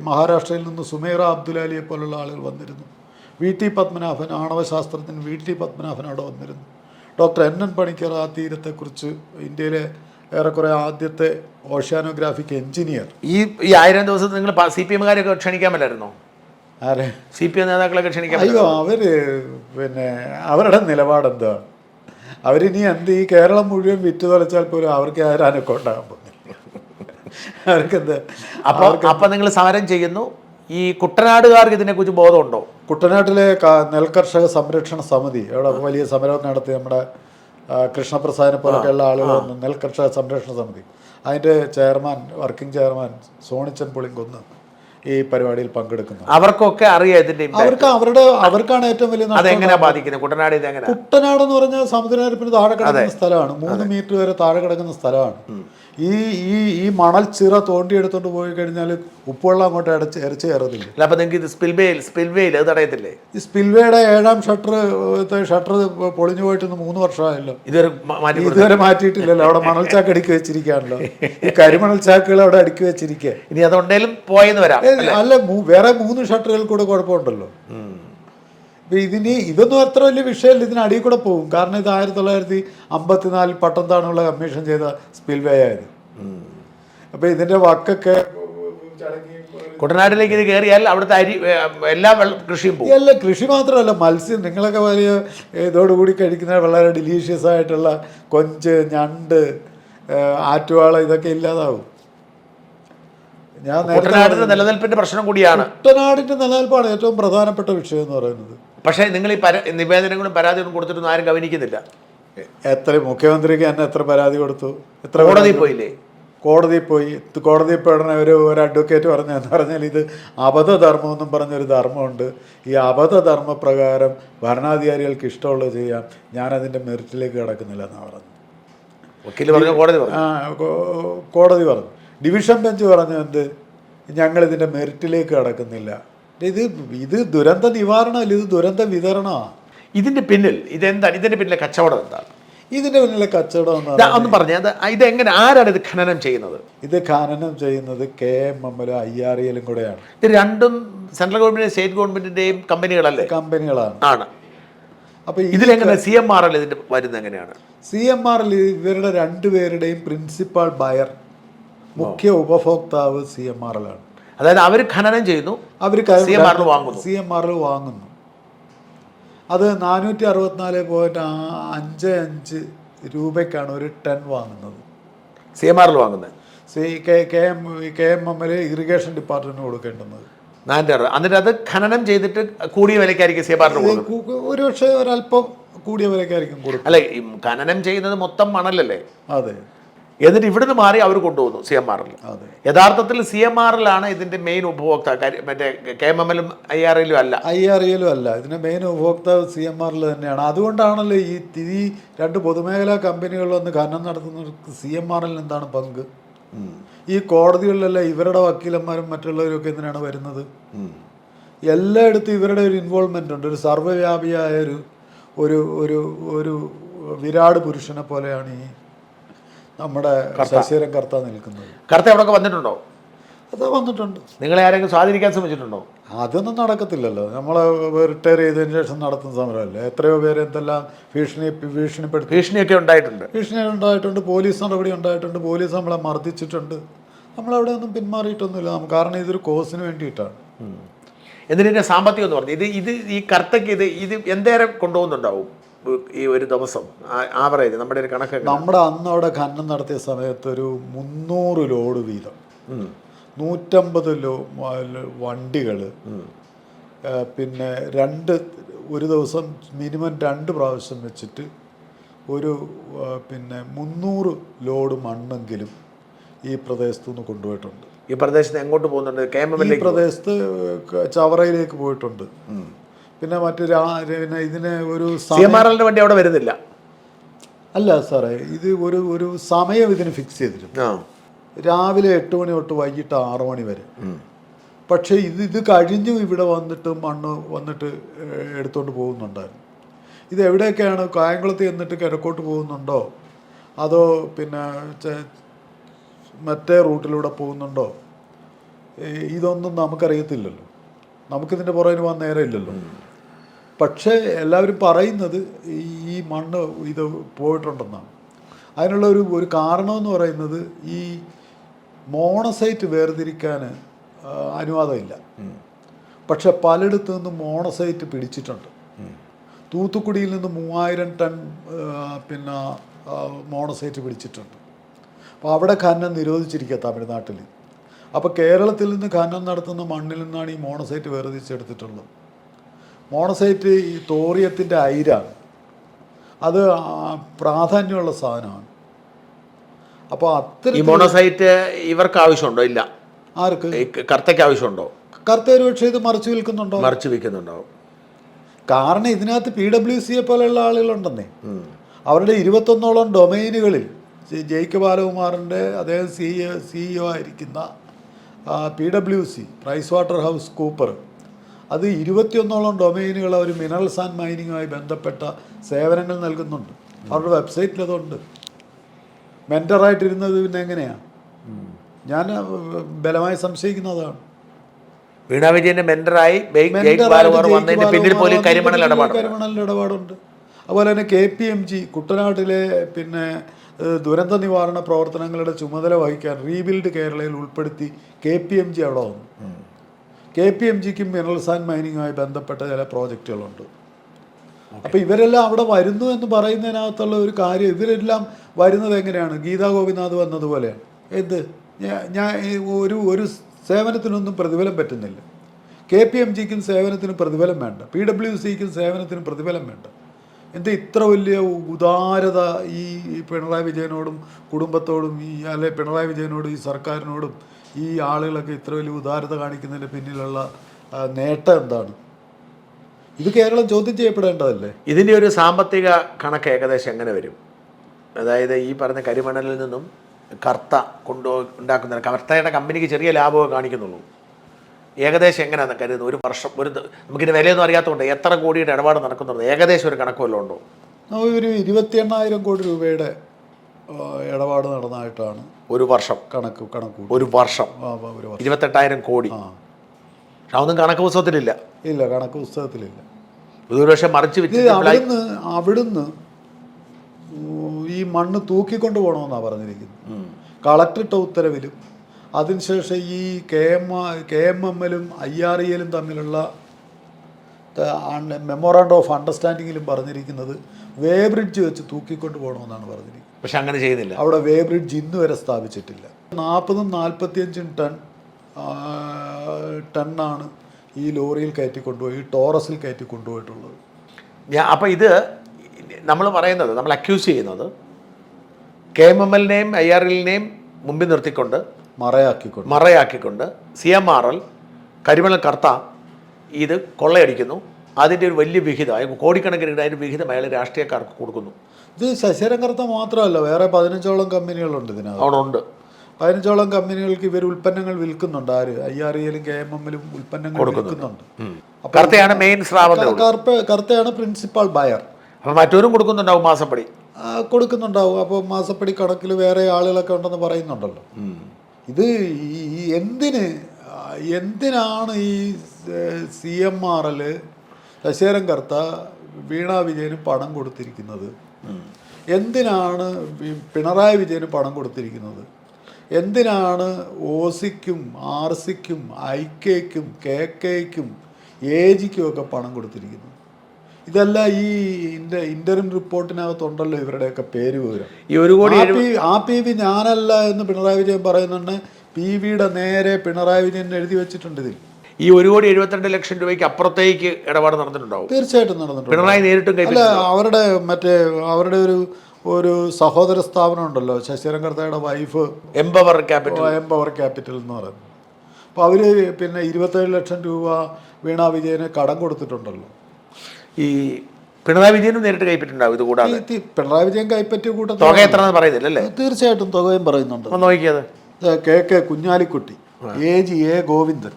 മഹാരാഷ്ട്രയിൽ നിന്ന് സുമൈറ അബ്ദുലാലിയെ പോലുള്ള ആളുകൾ വന്നിരുന്നു. VT പത്മനാഭൻ, ആണവശാസ്ത്രജ്ഞൻ VT പത്മനാഭൻ അവിടെ വന്നിരുന്നു. ഡോക്ടർ NN പണിക്കർ ആ തീരത്തെക്കുറിച്ച് ഇന്ത്യയിലെ ഏറെക്കുറെ ആദ്യത്തെ ഓഷ്യാനോഗ്രാഫിക് എഞ്ചിനീയർ. ഈ 1000 ദിവസം നിങ്ങൾ CPM-കാരെയൊക്കെ ക്ഷണിക്കാൻ പറ്റായിരുന്നോ? ആരെ? CPM നേതാക്കളൊക്കെ ക്ഷണിക്കാൻ? അയ്യോ, അവരുടെ നിലപാടെന്താ? അവരിനി എന്ത് ഈ കേരളം മുഴുവൻ വിറ്റ് തുലച്ചാൽ പോലും അവർക്ക് ആരാനൊക്കെ ഉണ്ടാകാൻ പോകുന്നില്ല. അവർക്കെന്താ? അപ്പം നിങ്ങൾ സമരം ചെയ്യുന്നു. ഈ കുട്ടനാടുകാർക്ക് ഇതിനെക്കുറിച്ച് ബോധമുണ്ടോ? കുട്ടനാട്ടിലെ നെൽകർഷക സംരക്ഷണ സമിതി അവിടെ വലിയ സമരം നടത്തി. നമ്മുടെ കൃഷ്ണപ്രസാദിനെ പോലൊക്കെയുള്ള ആളുകൾ വന്നു. നെൽകർഷക സംരക്ഷണ സമിതി അതിൻ്റെ വർക്കിംഗ് ചെയർമാൻ സോണിച്ചൻ പുളിങ്കുന്ന് ഈ പരിപാടിയിൽ പങ്കെടുക്കുന്നു. അവർക്കൊക്കെ അറിയാം ഇതിന്റെ അവർക്കാണ് ഏറ്റവും വലിയ അതെങ്ങനെയാ ബാധിക്കുന്നത്? കുട്ടനാട് എന്ന് പറഞ്ഞാൽ സമുദ്രനിരപ്പിന് താഴെ കിടക്കുന്ന സ്ഥലമാണ്. 3 മീറ്റർ വരെ താഴെ കിടക്കുന്ന സ്ഥലമാണ്. ഈ മണൽ ചിറ തോണ്ടിയെടുത്തോണ്ട് പോയി കഴിഞ്ഞാൽ ഉപ്പുവെള്ളം അങ്ങോട്ട് ഇരച്ച് കയറത്തില്ല. അപ്പൊ നിങ്ങൾക്ക് ഇത് സ്പിൽവേയിൽ അത് തടയത്തില്ലേ? ഈ സ്പിൽവേയുടെ 7ാം ഷട്ടർ പൊളിഞ്ഞു പോയിട്ട് 3 വർഷമായല്ലോ. ഇതുവരെ മാറ്റിയിട്ടില്ലല്ലോ. അവിടെ മണൽ ചാക്ക് അടുക്കി വെച്ചിരിക്കുകയാണല്ലോ. ഈ കരിമണൽ ചാക്കുകൾ അവിടെ അടുക്കി വെച്ചിരിക്കുക. ഇനി അതുകൊണ്ടേലും പോയെന്ന് വരാം. അല്ല, വേറെ 3 ഷട്ടറുകൾ കൂടെ കുഴപ്പമുണ്ടല്ലോ. ഇതൊന്നും അത്ര വലിയ വിഷയമല്ല. ഇതിനടിയിൽ കൂടെ പോകും. കാരണം ഇത് 1954 പട്ടംതാണുള്ള കമ്മീഷൻ ചെയ്ത സ്പിൽവേ ആയത്. അപ്പോൾ ഇതിൻ്റെ വക്കൊക്കെ കുട്ടനാട്ടിലേക്ക് ഇത് കയറിയാൽ അവിടുത്തെ എല്ലാ കൃഷിയും പോകും. അല്ല, കൃഷി മാത്രമല്ല, മത്സ്യം നിങ്ങളൊക്കെ വലിയ ഇതോടുകൂടി കഴിക്കുന്ന വളരെ ഡിലീഷ്യസ് ആയിട്ടുള്ള കൊഞ്ച്, ഞണ്ട്, ആറ്റുവാള ഇതൊക്കെ ഇല്ലാതാവും. കുട്ടനാടിന്റെ നിലനിൽപ്പിന്റെ പ്രശ്നം കൂടിയാണ്. കുട്ടനാടിന്റെ നിലനിൽപ്പാണ് ഏറ്റവും പ്രധാനപ്പെട്ട വിഷയം എന്ന് പറയുന്നത്. പക്ഷേ നിങ്ങൾ ഈ നിവേദനങ്ങളും പരാതികളും കൊടുത്തിട്ടൊന്നും ആരും ഗവനിക്കുന്നില്ല. മുഖ്യമന്ത്രിക്ക് തന്നെ എത്ര പരാതി കൊടുത്തു? കോടതിയിൽ പോയില്ലേ? കോടതിയിൽ പോയി. കോടതിയിൽ പോയണ ഒരു അഡ്വക്കേറ്റ് പറഞ്ഞതെന്ന് പറഞ്ഞാൽ ഇത് അബദ്ധധർമ്മം എന്നും പറഞ്ഞൊരു ധർമ്മമുണ്ട്. ഈ അബദ്ധധർമ്മ പ്രകാരം ഭരണാധികാരികൾക്ക് ഇഷ്ടമുള്ളത് ചെയ്യാം, ഞാനതിൻ്റെ മെറിറ്റിലേക്ക് കിടക്കുന്നില്ല എന്നാണ് പറഞ്ഞത്. വക്കീൽ പറഞ്ഞു, കോടതി പറഞ്ഞു. ഡിവിഷൻ ബെഞ്ച് പറഞ്ഞു എന്ത്, ഞങ്ങളിതിൻ്റെ മെറിറ്റിലേക്ക് കിടക്കുന്നില്ല. ഇത് ദുരന്ത നിവാരണമല്ല, ഇത് ദുരന്ത വിതരണമാണ്. ഇതിൻ്റെ പിന്നിൽ ഇതെന്താണ്? ഇതിൻ്റെ പിന്നിലെ കച്ചവടം എന്താണ്? ഇതിൻ്റെ പിന്നിലെ കച്ചവടം ഒന്ന് പറഞ്ഞാൽ ഇതെങ്ങനെ, ആരാണ് ഇത് ഖനനം ചെയ്യുന്നത്? ഇത് ഖനനം ചെയ്യുന്നത് KMML IREL കൂടെയാണ്. ഇത് രണ്ടും സെൻട്രൽ ഗവൺമെൻറ് സ്റ്റേറ്റ് ഗവൺമെൻറ്റിൻ്റെയും കമ്പനികളല്ലേ? കമ്പനികളാണ്. അപ്പോൾ ഇതിലെങ്ങനെ CMRL ഇതിൻ്റെ വരുന്നത് എങ്ങനെയാണ്? CMRL ഇവരുടെ 2 പേരുടെയും പ്രിൻസിപ്പൽ ബയർ, മുഖ്യ ഉപഭോക്താവ് CMRL ആണ്. അതായത് അവർ ഖനനം ചെയ്യുന്നു, അവർ CMRL വാങ്ങുന്നു. അത് 464.55 രൂപയ്ക്കാണ് ഒരു ടൺ വാങ്ങുന്നത്. CMRL വാങ്ങുന്നത്. KMML ഇറിഗേഷൻ ഡിപ്പാർട്ട്മെന്റിന് കൊടുക്കേണ്ടുന്നത്. എന്നിട്ട് അത് ഖനനം ചെയ്തിട്ട് കൂടിയ വിലക്കായിരിക്കും CMRL ഒരു പക്ഷേ ഒരല്പം കൂടിയ വിലക്കായിരിക്കും കൊടുക്കും. അല്ലെ, ഖനനം ചെയ്യുന്നത് മൊത്തം മണലല്ലേ? അതെ. എന്നിട്ട് ഇവിടുന്ന് മാറി അവർ കൊണ്ടുപോകുന്നു CMRL. യഥാർത്ഥത്തിൽ CMRL ആണ് ഇതിന്റെ മെയിൻ ഉപഭോക്താവ്. മറ്റേ KMML IREL അല്ല. ഇതിന്റെ മെയിൻ ഉപഭോക്താവ് CMRL തന്നെയാണ്. അതുകൊണ്ടാണല്ലോ ഈ 2 പൊതുമേഖലാ കമ്പനികൾ വന്ന് ഖനനം നടത്തുന്നവർക്ക് CMRL എന്താണ് പങ്ക്? ഈ കോടതികളിലെല്ലാം ഇവരുടെ വക്കീലന്മാരും മറ്റുള്ളവരൊക്കെ എന്തിനാണ് വരുന്നത്? എല്ലായിടത്തും ഇവരുടെ ഒരു ഇൻവോൾവ്മെൻ്റ് ഉണ്ട്. ഒരു സർവ്വവ്യാപിയായ ഒരു ഒരു ഒരു വിരാട് പുരുഷനെ പോലെയാണ് ഈ നമ്മുടെ ശശീരൻ കർത്ത നിൽക്കുന്നത്. കർത്ത എവിടെയൊക്കെ വന്നിട്ടുണ്ടോ? അത് വന്നിട്ടുണ്ട്. നിങ്ങളെ ആരെങ്കിലും സ്വാധീനിക്കാൻ ശ്രമിച്ചിട്ടുണ്ടോ? അതൊന്നും നടക്കത്തില്ലല്ലോ. നമ്മൾ റിട്ടയർ ചെയ്തതിന് ശേഷം നടത്തുന്ന സമരമല്ലേ. എത്രയോ പേര് എന്തെല്ലാം ഭീഷണിയൊക്കെ ഉണ്ടായിട്ടുണ്ട്. ഭീഷണി ഉണ്ടായിട്ടുണ്ട്, പോലീസ് നടപടി ഉണ്ടായിട്ടുണ്ട്, പോലീസ് നമ്മളെ മർദ്ദിച്ചിട്ടുണ്ട്. നമ്മളവിടെ ഒന്നും പിന്മാറിയിട്ടൊന്നുമില്ല. കാരണം ഇതൊരു കോസിന് വേണ്ടിയിട്ടാണ്. എന്തിനാ സാമ്പത്തികം എന്ന് പറഞ്ഞു? ഇത് ഈ കർത്തയ്ക്ക് ഇത് എന്തേരം കൊണ്ടുപോകുന്നുണ്ടാവും ഈ ഒരു ദിവസം ആവറേജ്? നമ്മുടെ ഒരു കണക്ക്, നമ്മുടെ അന്ന് അവിടെ ഖനനം നടത്തിയ സമയത്ത് ഒരു 300 ലോഡ് വീതം, 150 വണ്ടികൾ, പിന്നെ ഒരു ദിവസം മിനിമം 2 പ്രാവശ്യം വെച്ചിട്ട് പിന്നെ 300 ലോഡ് മണ്ണെങ്കിലും ഈ പ്രദേശത്തു നിന്ന് കൊണ്ടുപോയിട്ടുണ്ട്. ഈ പ്രദേശത്ത് എങ്ങോട്ട് പോകുന്നുണ്ട്? ഈ പ്രദേശത്ത് ചവറയിലേക്ക് പോയിട്ടുണ്ട്. പിന്നെ പിന്നെ ഇതിന് ഒരു വണ്ടി അവിടെ വരുന്നില്ല. അല്ല സാറേ, ഇത് ഒരു സമയം ഇതിന് ഫിക്സ് ചെയ്തിരുന്നു. രാവിലെ 8 മണി തൊട്ട് വൈകിട്ട് 6 മണി വരെ. പക്ഷേ ഇത് കഴിഞ്ഞു ഇവിടെ വന്നിട്ട് മണ്ണ് വന്നിട്ട് എടുത്തുകൊണ്ട് പോകുന്നുണ്ടായിരുന്നു. ഇത് എവിടെയൊക്കെയാണ്? കായംകുളത്ത് എന്നിട്ട് കിഴക്കോട്ട് പോകുന്നുണ്ടോ, അതോ പിന്നെ മറ്റേ റൂട്ടിലൂടെ പോകുന്നുണ്ടോ, ഇതൊന്നും നമുക്കറിയത്തില്ലല്ലോ. നമുക്കിതിൻ്റെ പുറകിന് പോകാൻ നേരമില്ലല്ലോ. പക്ഷേ എല്ലാവരും പറയുന്നത് ഈ മണ്ണ് ഇത് പോയിട്ടുണ്ടെന്നാണ്. അതിനുള്ള ഒരു കാരണമെന്ന് പറയുന്നത് ഈ മോണസൈറ്റ് വേർതിരിക്കാൻ അനുവാദമില്ല. പക്ഷെ പലയിടത്തു നിന്നും മോണസൈറ്റ് പിടിച്ചിട്ടുണ്ട്. തൂത്തുക്കുടിയിൽ നിന്ന് 3000 ടൺ പിന്നെ മോണസൈറ്റ് പിടിച്ചിട്ടുണ്ട്. അപ്പോൾ അവിടെ ഖനനം നിരോധിച്ചിരിക്കുക തമിഴ്നാട്ടിൽ. അപ്പോൾ കേരളത്തിൽ നിന്ന് ഖനനം നടത്തുന്ന മണ്ണിൽ നിന്നാണ് ഈ മോണസൈറ്റ് വേർതിരിച്ചെടുത്തിട്ടുള്ളത്. മോണസൈറ്റ് ഈ തോറിയത്തിൻ്റെ അയിരാണ്. അത് പ്രാധാന്യമുള്ള സാധനമാണ്. അപ്പോൾ ഈ മോണോസൈറ്റ് ഇവർക്ക് ആവശ്യമുണ്ടോ? ഇല്ല. ആർക്ക്? കർത്തയ്ക്ക് ആവശ്യമുണ്ടോ? കർത്ത ഒരു പക്ഷേ ഇത് മറിച്ച് വിൽക്കുന്നുണ്ടോ? കാരണം ഇതിനകത്ത് PWC പോലെയുള്ള ആളുകളുണ്ടെന്നേ. അവരുടെ 21ഓളം ഡൊമൈനുകളിൽ ജെയ്ക്ക് ബാലകുമാറിൻ്റെ അദ്ദേഹം CEO ആയിരിക്കുന്ന PWC Pricewaterhouse Cooper, അത് 21ഓളം ഡൊമൈനുകൾ അവർ മിനറൽസ് ആൻഡ് മൈനിങ്ങുമായി ബന്ധപ്പെട്ട സേവനങ്ങൾ നൽകുന്നുണ്ട്. അവരുടെ വെബ്സൈറ്റിൽ അതുണ്ട്. മെൻറ്ററായിട്ടിരുന്നത് പിന്നെ എങ്ങനെയാണ്? ഞാൻ ബലമായി സംശയിക്കുന്നതാണ്. വീണാ വിജയന്റെ മെന്ററായി പിന്നിൽ പോലും കരിമണലിന്റെ ഇടപാടുണ്ട്. അതുപോലെ തന്നെ KPMG കുട്ടനാട്ടിലെ പിന്നെ ദുരന്ത നിവാരണ പ്രവർത്തനങ്ങളുടെ ചുമതല വഹിക്കാൻ റീബിൽഡ് കേരളയിൽ ഉൾപ്പെടുത്തി KPMG അവിടെ വന്നു. KPMGക്കും മിനറൽസ് ആൻഡ് മൈനിങ്ങുമായി ബന്ധപ്പെട്ട ചില പ്രോജക്റ്റുകളുണ്ട്. അപ്പോൾ ഇവരെല്ലാം അവിടെ വരുന്നു എന്ന് പറയുന്നതിനകത്തുള്ള ഒരു കാര്യം, ഇവരെല്ലാം വരുന്നത് എങ്ങനെയാണ്? ഗീതാ ഗോപിനാഥ് വന്നതുപോലെയാണ്. ഞാൻ ഒരു സേവനത്തിനൊന്നും പ്രതിഫലം പറ്റുന്നില്ല. KPMGക്കും സേവനത്തിന് പ്രതിഫലം വേണ്ട, PWCക്കും സേവനത്തിന് പ്രതിഫലം വേണ്ട. എന്താ ഇത്ര വലിയ ഉദാരത ഈ പിണറായി വിജയനോടും കുടുംബത്തോടും അല്ലെ പിണറായി വിജയനോടും ഈ സർക്കാരിനോടും ഈ ആളുകളൊക്കെ ഇത്ര വലിയ ഉദാരത കാണിക്കുന്നതിൻ്റെ പിന്നിലുള്ള നേട്ടം എന്താണ്? ഇത് കേരളം ചോദ്യം ചെയ്യപ്പെടേണ്ടതല്ലേ? ഇതിൻ്റെ ഒരു സാമ്പത്തിക കണക്ക് ഏകദേശം എങ്ങനെ വരും? അതായത് ഈ പറഞ്ഞ കരിമണലിൽ നിന്നും കർത്ത ഉണ്ടാക്കുന്ന കർത്തയുടെ കമ്പനിക്ക് ചെറിയ ലാഭമൊക്കെ കാണിക്കുന്നുള്ളൂ. ഏകദേശം എങ്ങനെയാണെന്ന് കരുതുന്നു? ഒരു വർഷം നമുക്കിന് വിലയൊന്നും അറിയാത്തതുകൊണ്ട് എത്ര കോടിയുടെ ഇടപാട് നടക്കുന്നുണ്ട്? ഏകദേശം ഒരു കണക്ക് വല്ലതും ഉണ്ടോ? ഒരു 28,000 കോടി രൂപയുടെ ഇടപാട് നടന്നതായിട്ടാണ് ഒരു വർഷം കണക്ക്. ഒരു വർഷം 28,000 കോടി. അതൊന്നും കണക്ക് പുസ്തകത്തിലില്ല. ഇല്ല, കണക്ക് പുസ്തകത്തിലില്ല. ഒരുപക്ഷെ മറിച്ച് അവിടുന്ന് ഈ മണ്ണ് തൂക്കിക്കൊണ്ട് പോകണമെന്നാണ് പറഞ്ഞിരിക്കുന്നത്. കളക്ടറിട്ട ഉത്തരവിലും അതിനുശേഷം ഈ KMMലും IREലും തമ്മിലുള്ള മെമ്മോറാണ്ടം ഓഫ് അണ്ടർസ്റ്റാൻഡിങ്ങിലും പറഞ്ഞിരിക്കുന്നത് വേ ബ്രിഡ്ജ് വെച്ച് തൂക്കിക്കൊണ്ട് പോകണമെന്നാണ് പറഞ്ഞിരിക്കുന്നത്. പക്ഷെ അങ്ങനെ ചെയ്യുന്നില്ല. അവിടെ വേ ബ്രിഡ്ജ് ഇന്ന് വരെ സ്ഥാപിച്ചിട്ടില്ല. 40-45 ടണ്ണാണ് ഈ ലോറിയിൽ കയറ്റി കൊണ്ടുപോയി, ഈ ടോറസിൽ കയറ്റി കൊണ്ടുപോയിട്ടുള്ളത്. അപ്പോൾ ഇത് നമ്മൾ പറയുന്നത്, നമ്മൾ അക്യൂസ് ചെയ്യുന്നത് KMMലിനെയും IREലിനെയും മുമ്പിൽ നിർത്തിക്കൊണ്ട് മറയാക്കിക്കൊണ്ട് CMRL കരിമണൽ കർത്ത ഇത് കൊള്ളയടിക്കുന്നു. അതിൻ്റെ ഒരു വലിയ വിഹിതം, കോടിക്കണക്കിന് അതിൻ്റെ വിഹിതം അയാൾ രാഷ്ട്രീയക്കാർക്ക് കൊടുക്കുന്നു. ഇത് ശശീരൻ കർത്ത മാത്രമല്ല, വേറെ 15ഓളം കമ്പനികളുണ്ട് ഇതിനകത്ത്. അവിടെ ഉണ്ട്. 15ഓളം കമ്പനികൾക്ക് ഇവർ ഉൽപ്പന്നങ്ങൾ വിൽക്കുന്നുണ്ട്. ആര് IRELലും KMMലും ഉൽപ്പന്നങ്ങൾ വിൽക്കുന്നുണ്ട്. കർത്തയാണ് മെയിൻ സ്രാവം, കർത്തയാണ് പ്രിൻസിപ്പൽ ബയർ. അപ്പം മറ്റവരും കൊടുക്കുന്നുണ്ടാവും മാസപ്പടി. കൊടുക്കുന്നുണ്ടാവും. അപ്പോൾ മാസപ്പടി കണക്കിൽ വേറെ ആളുകളൊക്കെ ഉണ്ടെന്ന് പറയുന്നുണ്ടല്ലോ. ഇത് എന്തിനാണ് ഈ CMRL ശശിധരൻ കർത്ത വീണ വിജയന് പണം കൊടുത്തിരിക്കുന്നത്? എന്തിനാണ് പിണറായി വിജയന് പണം കൊടുത്തിരിക്കുന്നത്? എന്തിനാണ് OC-ക്കും RC-ക്കും IK-ക്കും KK-ക്കും AG-ക്കും ഒക്കെ പണം കൊടുത്തിരിക്കുന്നത്? ഇതെല്ലാം ഈ ഇന്ററിം റിപ്പോർട്ടിനകത്തുണ്ടല്ലോ ഇവരുടെയൊക്കെ പേര് വിവരം. PV ഞാനല്ല എന്ന് പിണറായി വിജയൻ പറയുന്നുണ്ട്. PVയുടെ നേരെ പിണറായി വിജയൻ എഴുതി വെച്ചിട്ടുണ്ട് ഇതിൽ. ഈ 1,72,00,000 രൂപയ്ക്ക് അപ്പുറത്തേക്ക് ഇടപാട് നടന്നിട്ടുണ്ടാവും. തീർച്ചയായിട്ടും നടന്നിട്ടുണ്ട്. പിണറായി നേരിട്ടും അല്ല, അവരുടെ ഒരു സഹോദര സ്ഥാപനം ഉണ്ടല്ലോ, ശശിധരൻ കർത്തയുടെ വൈഫ്, എംപവർ ക്യാപിറ്റൽ എന്ന് പറയുന്നത്. അപ്പോൾ അവർ പിന്നെ 27 ലക്ഷം രൂപ വീണ വിജയന് കടം കൊടുത്തിട്ടുണ്ടല്ലോ. ഈ പിണറായി വിജയനും നേരിട്ട് കൈപ്പറ്റിണ്ടാവും. ഇത് കൂടാതെ പിണറായി വിജയൻ കൈപ്പറ്റിയ കൂട്ടത്തിൽ തുക എത്രയെന്ന് പറയുന്നില്ലല്ലേ? തീർച്ചയായിട്ടും തുകയും പറയുന്നുണ്ട്. നോക്കിയത് KK Kunhalikutty, AG A Govindan.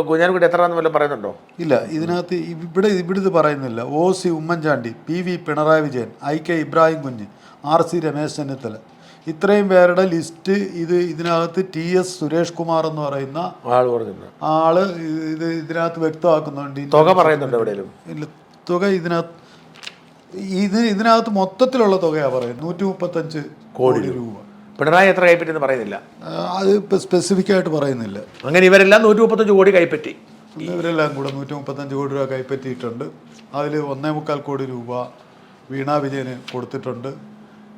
Kunhalikutty എത്രയാണെന്ന് വല്ലതും പറയുന്നുണ്ടോ? ഇല്ല, ഇതിനകത്ത് ഇവിടെ ഇത് പറയുന്നില്ല. OC Oommen Chandy, PV Pinarayi Vijayan, IK Ibrahim കുഞ്ഞ്, RC രമേശ് ചെന്നിത്തല, ഇത്രയും പേരുടെ ലിസ്റ്റ് ഇതിനകത്ത് TS സുരേഷ് കുമാർ എന്ന് പറയുന്ന ആള് ഇതിനകത്ത് വ്യക്തമാക്കുന്നുണ്ട്. തുക പറയുന്നുണ്ട് എവിടെയും? ഇല്ല, തുക ഇതിനകത്ത് മൊത്തത്തിലുള്ള തുകയാണ് പറയുന്നത്. 135 കോടി രൂപ. പിണറായി എത്ര കൈപ്പറ്റിയെന്ന് പറയുന്നില്ല. അത് ഇപ്പം സ്പെസിഫിക് ആയിട്ട് പറയുന്നില്ല. അങ്ങനെ ഇവരെല്ലാം 135 കോടി കൈപ്പറ്റി. ഇവരെല്ലാം കൂടെ 135 കോടി രൂപ കൈപ്പറ്റിയിട്ടുണ്ട്. അതിൽ 1.25 കോടി രൂപ വീണ വിജയന് കൊടുത്തിട്ടുണ്ട്.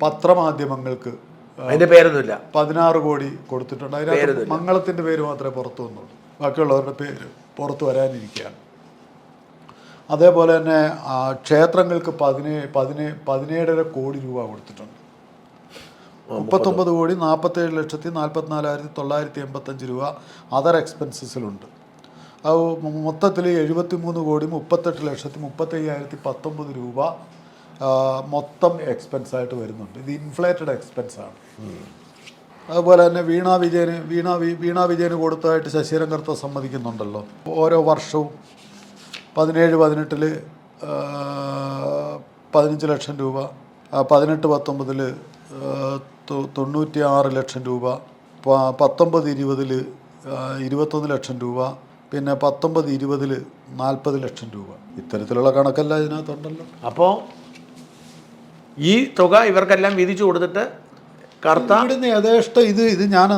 പത്രമാധ്യമങ്ങൾക്ക് അതിൻ്റെ പേരൊന്നുമില്ല. 16 കോടി കൊടുത്തിട്ടുണ്ട്. അതിനകത്ത് മംഗളത്തിൻ്റെ പേര് മാത്രമേ പുറത്തു വന്നുള്ളൂ. ബാക്കിയുള്ളവരുടെ പേര് പുറത്ത് വരാനിരിക്കുകയാണ്. അതേപോലെ തന്നെ ക്ഷേത്രങ്ങൾക്ക് 17.5 കോടി രൂപ കൊടുത്തിട്ടുണ്ട്. 39 കോടി 47,44,985 രൂപ അതർ എക്സ്പെൻസസിലുണ്ട്. അത് മൊത്തത്തിൽ 73 കോടി 38,35,19 രൂപ മൊത്തം എക്സ്പെൻസായിട്ട് വരുന്നുണ്ട്. ഇത് ഇൻഫ്ലേറ്റഡ് എക്സ്പെൻസാണ്. അതുപോലെ തന്നെ വീണ വിജയന് കൊടുത്തതായിട്ട് ശശിധരൻ കർത്ത സമ്മതിക്കുന്നുണ്ടല്ലോ. ഓരോ വർഷവും 17-18 15 ലക്ഷം രൂപ, 18-19 96 ലക്ഷം രൂപ, 19-20 21 ലക്ഷം രൂപ, പിന്നെ 19-20 40 ലക്ഷം രൂപ. ഇത്തരത്തിലുള്ള കണക്കെല്ലാം ഇതിനകത്തുണ്ടല്ലോ. അപ്പോൾ ഈ തുക ഇവർക്കെല്ലാം വീതിച്ചു കൊടുത്തിട്ട് ഇവിടുന്ന് യഥേഷ്ടം ഇത്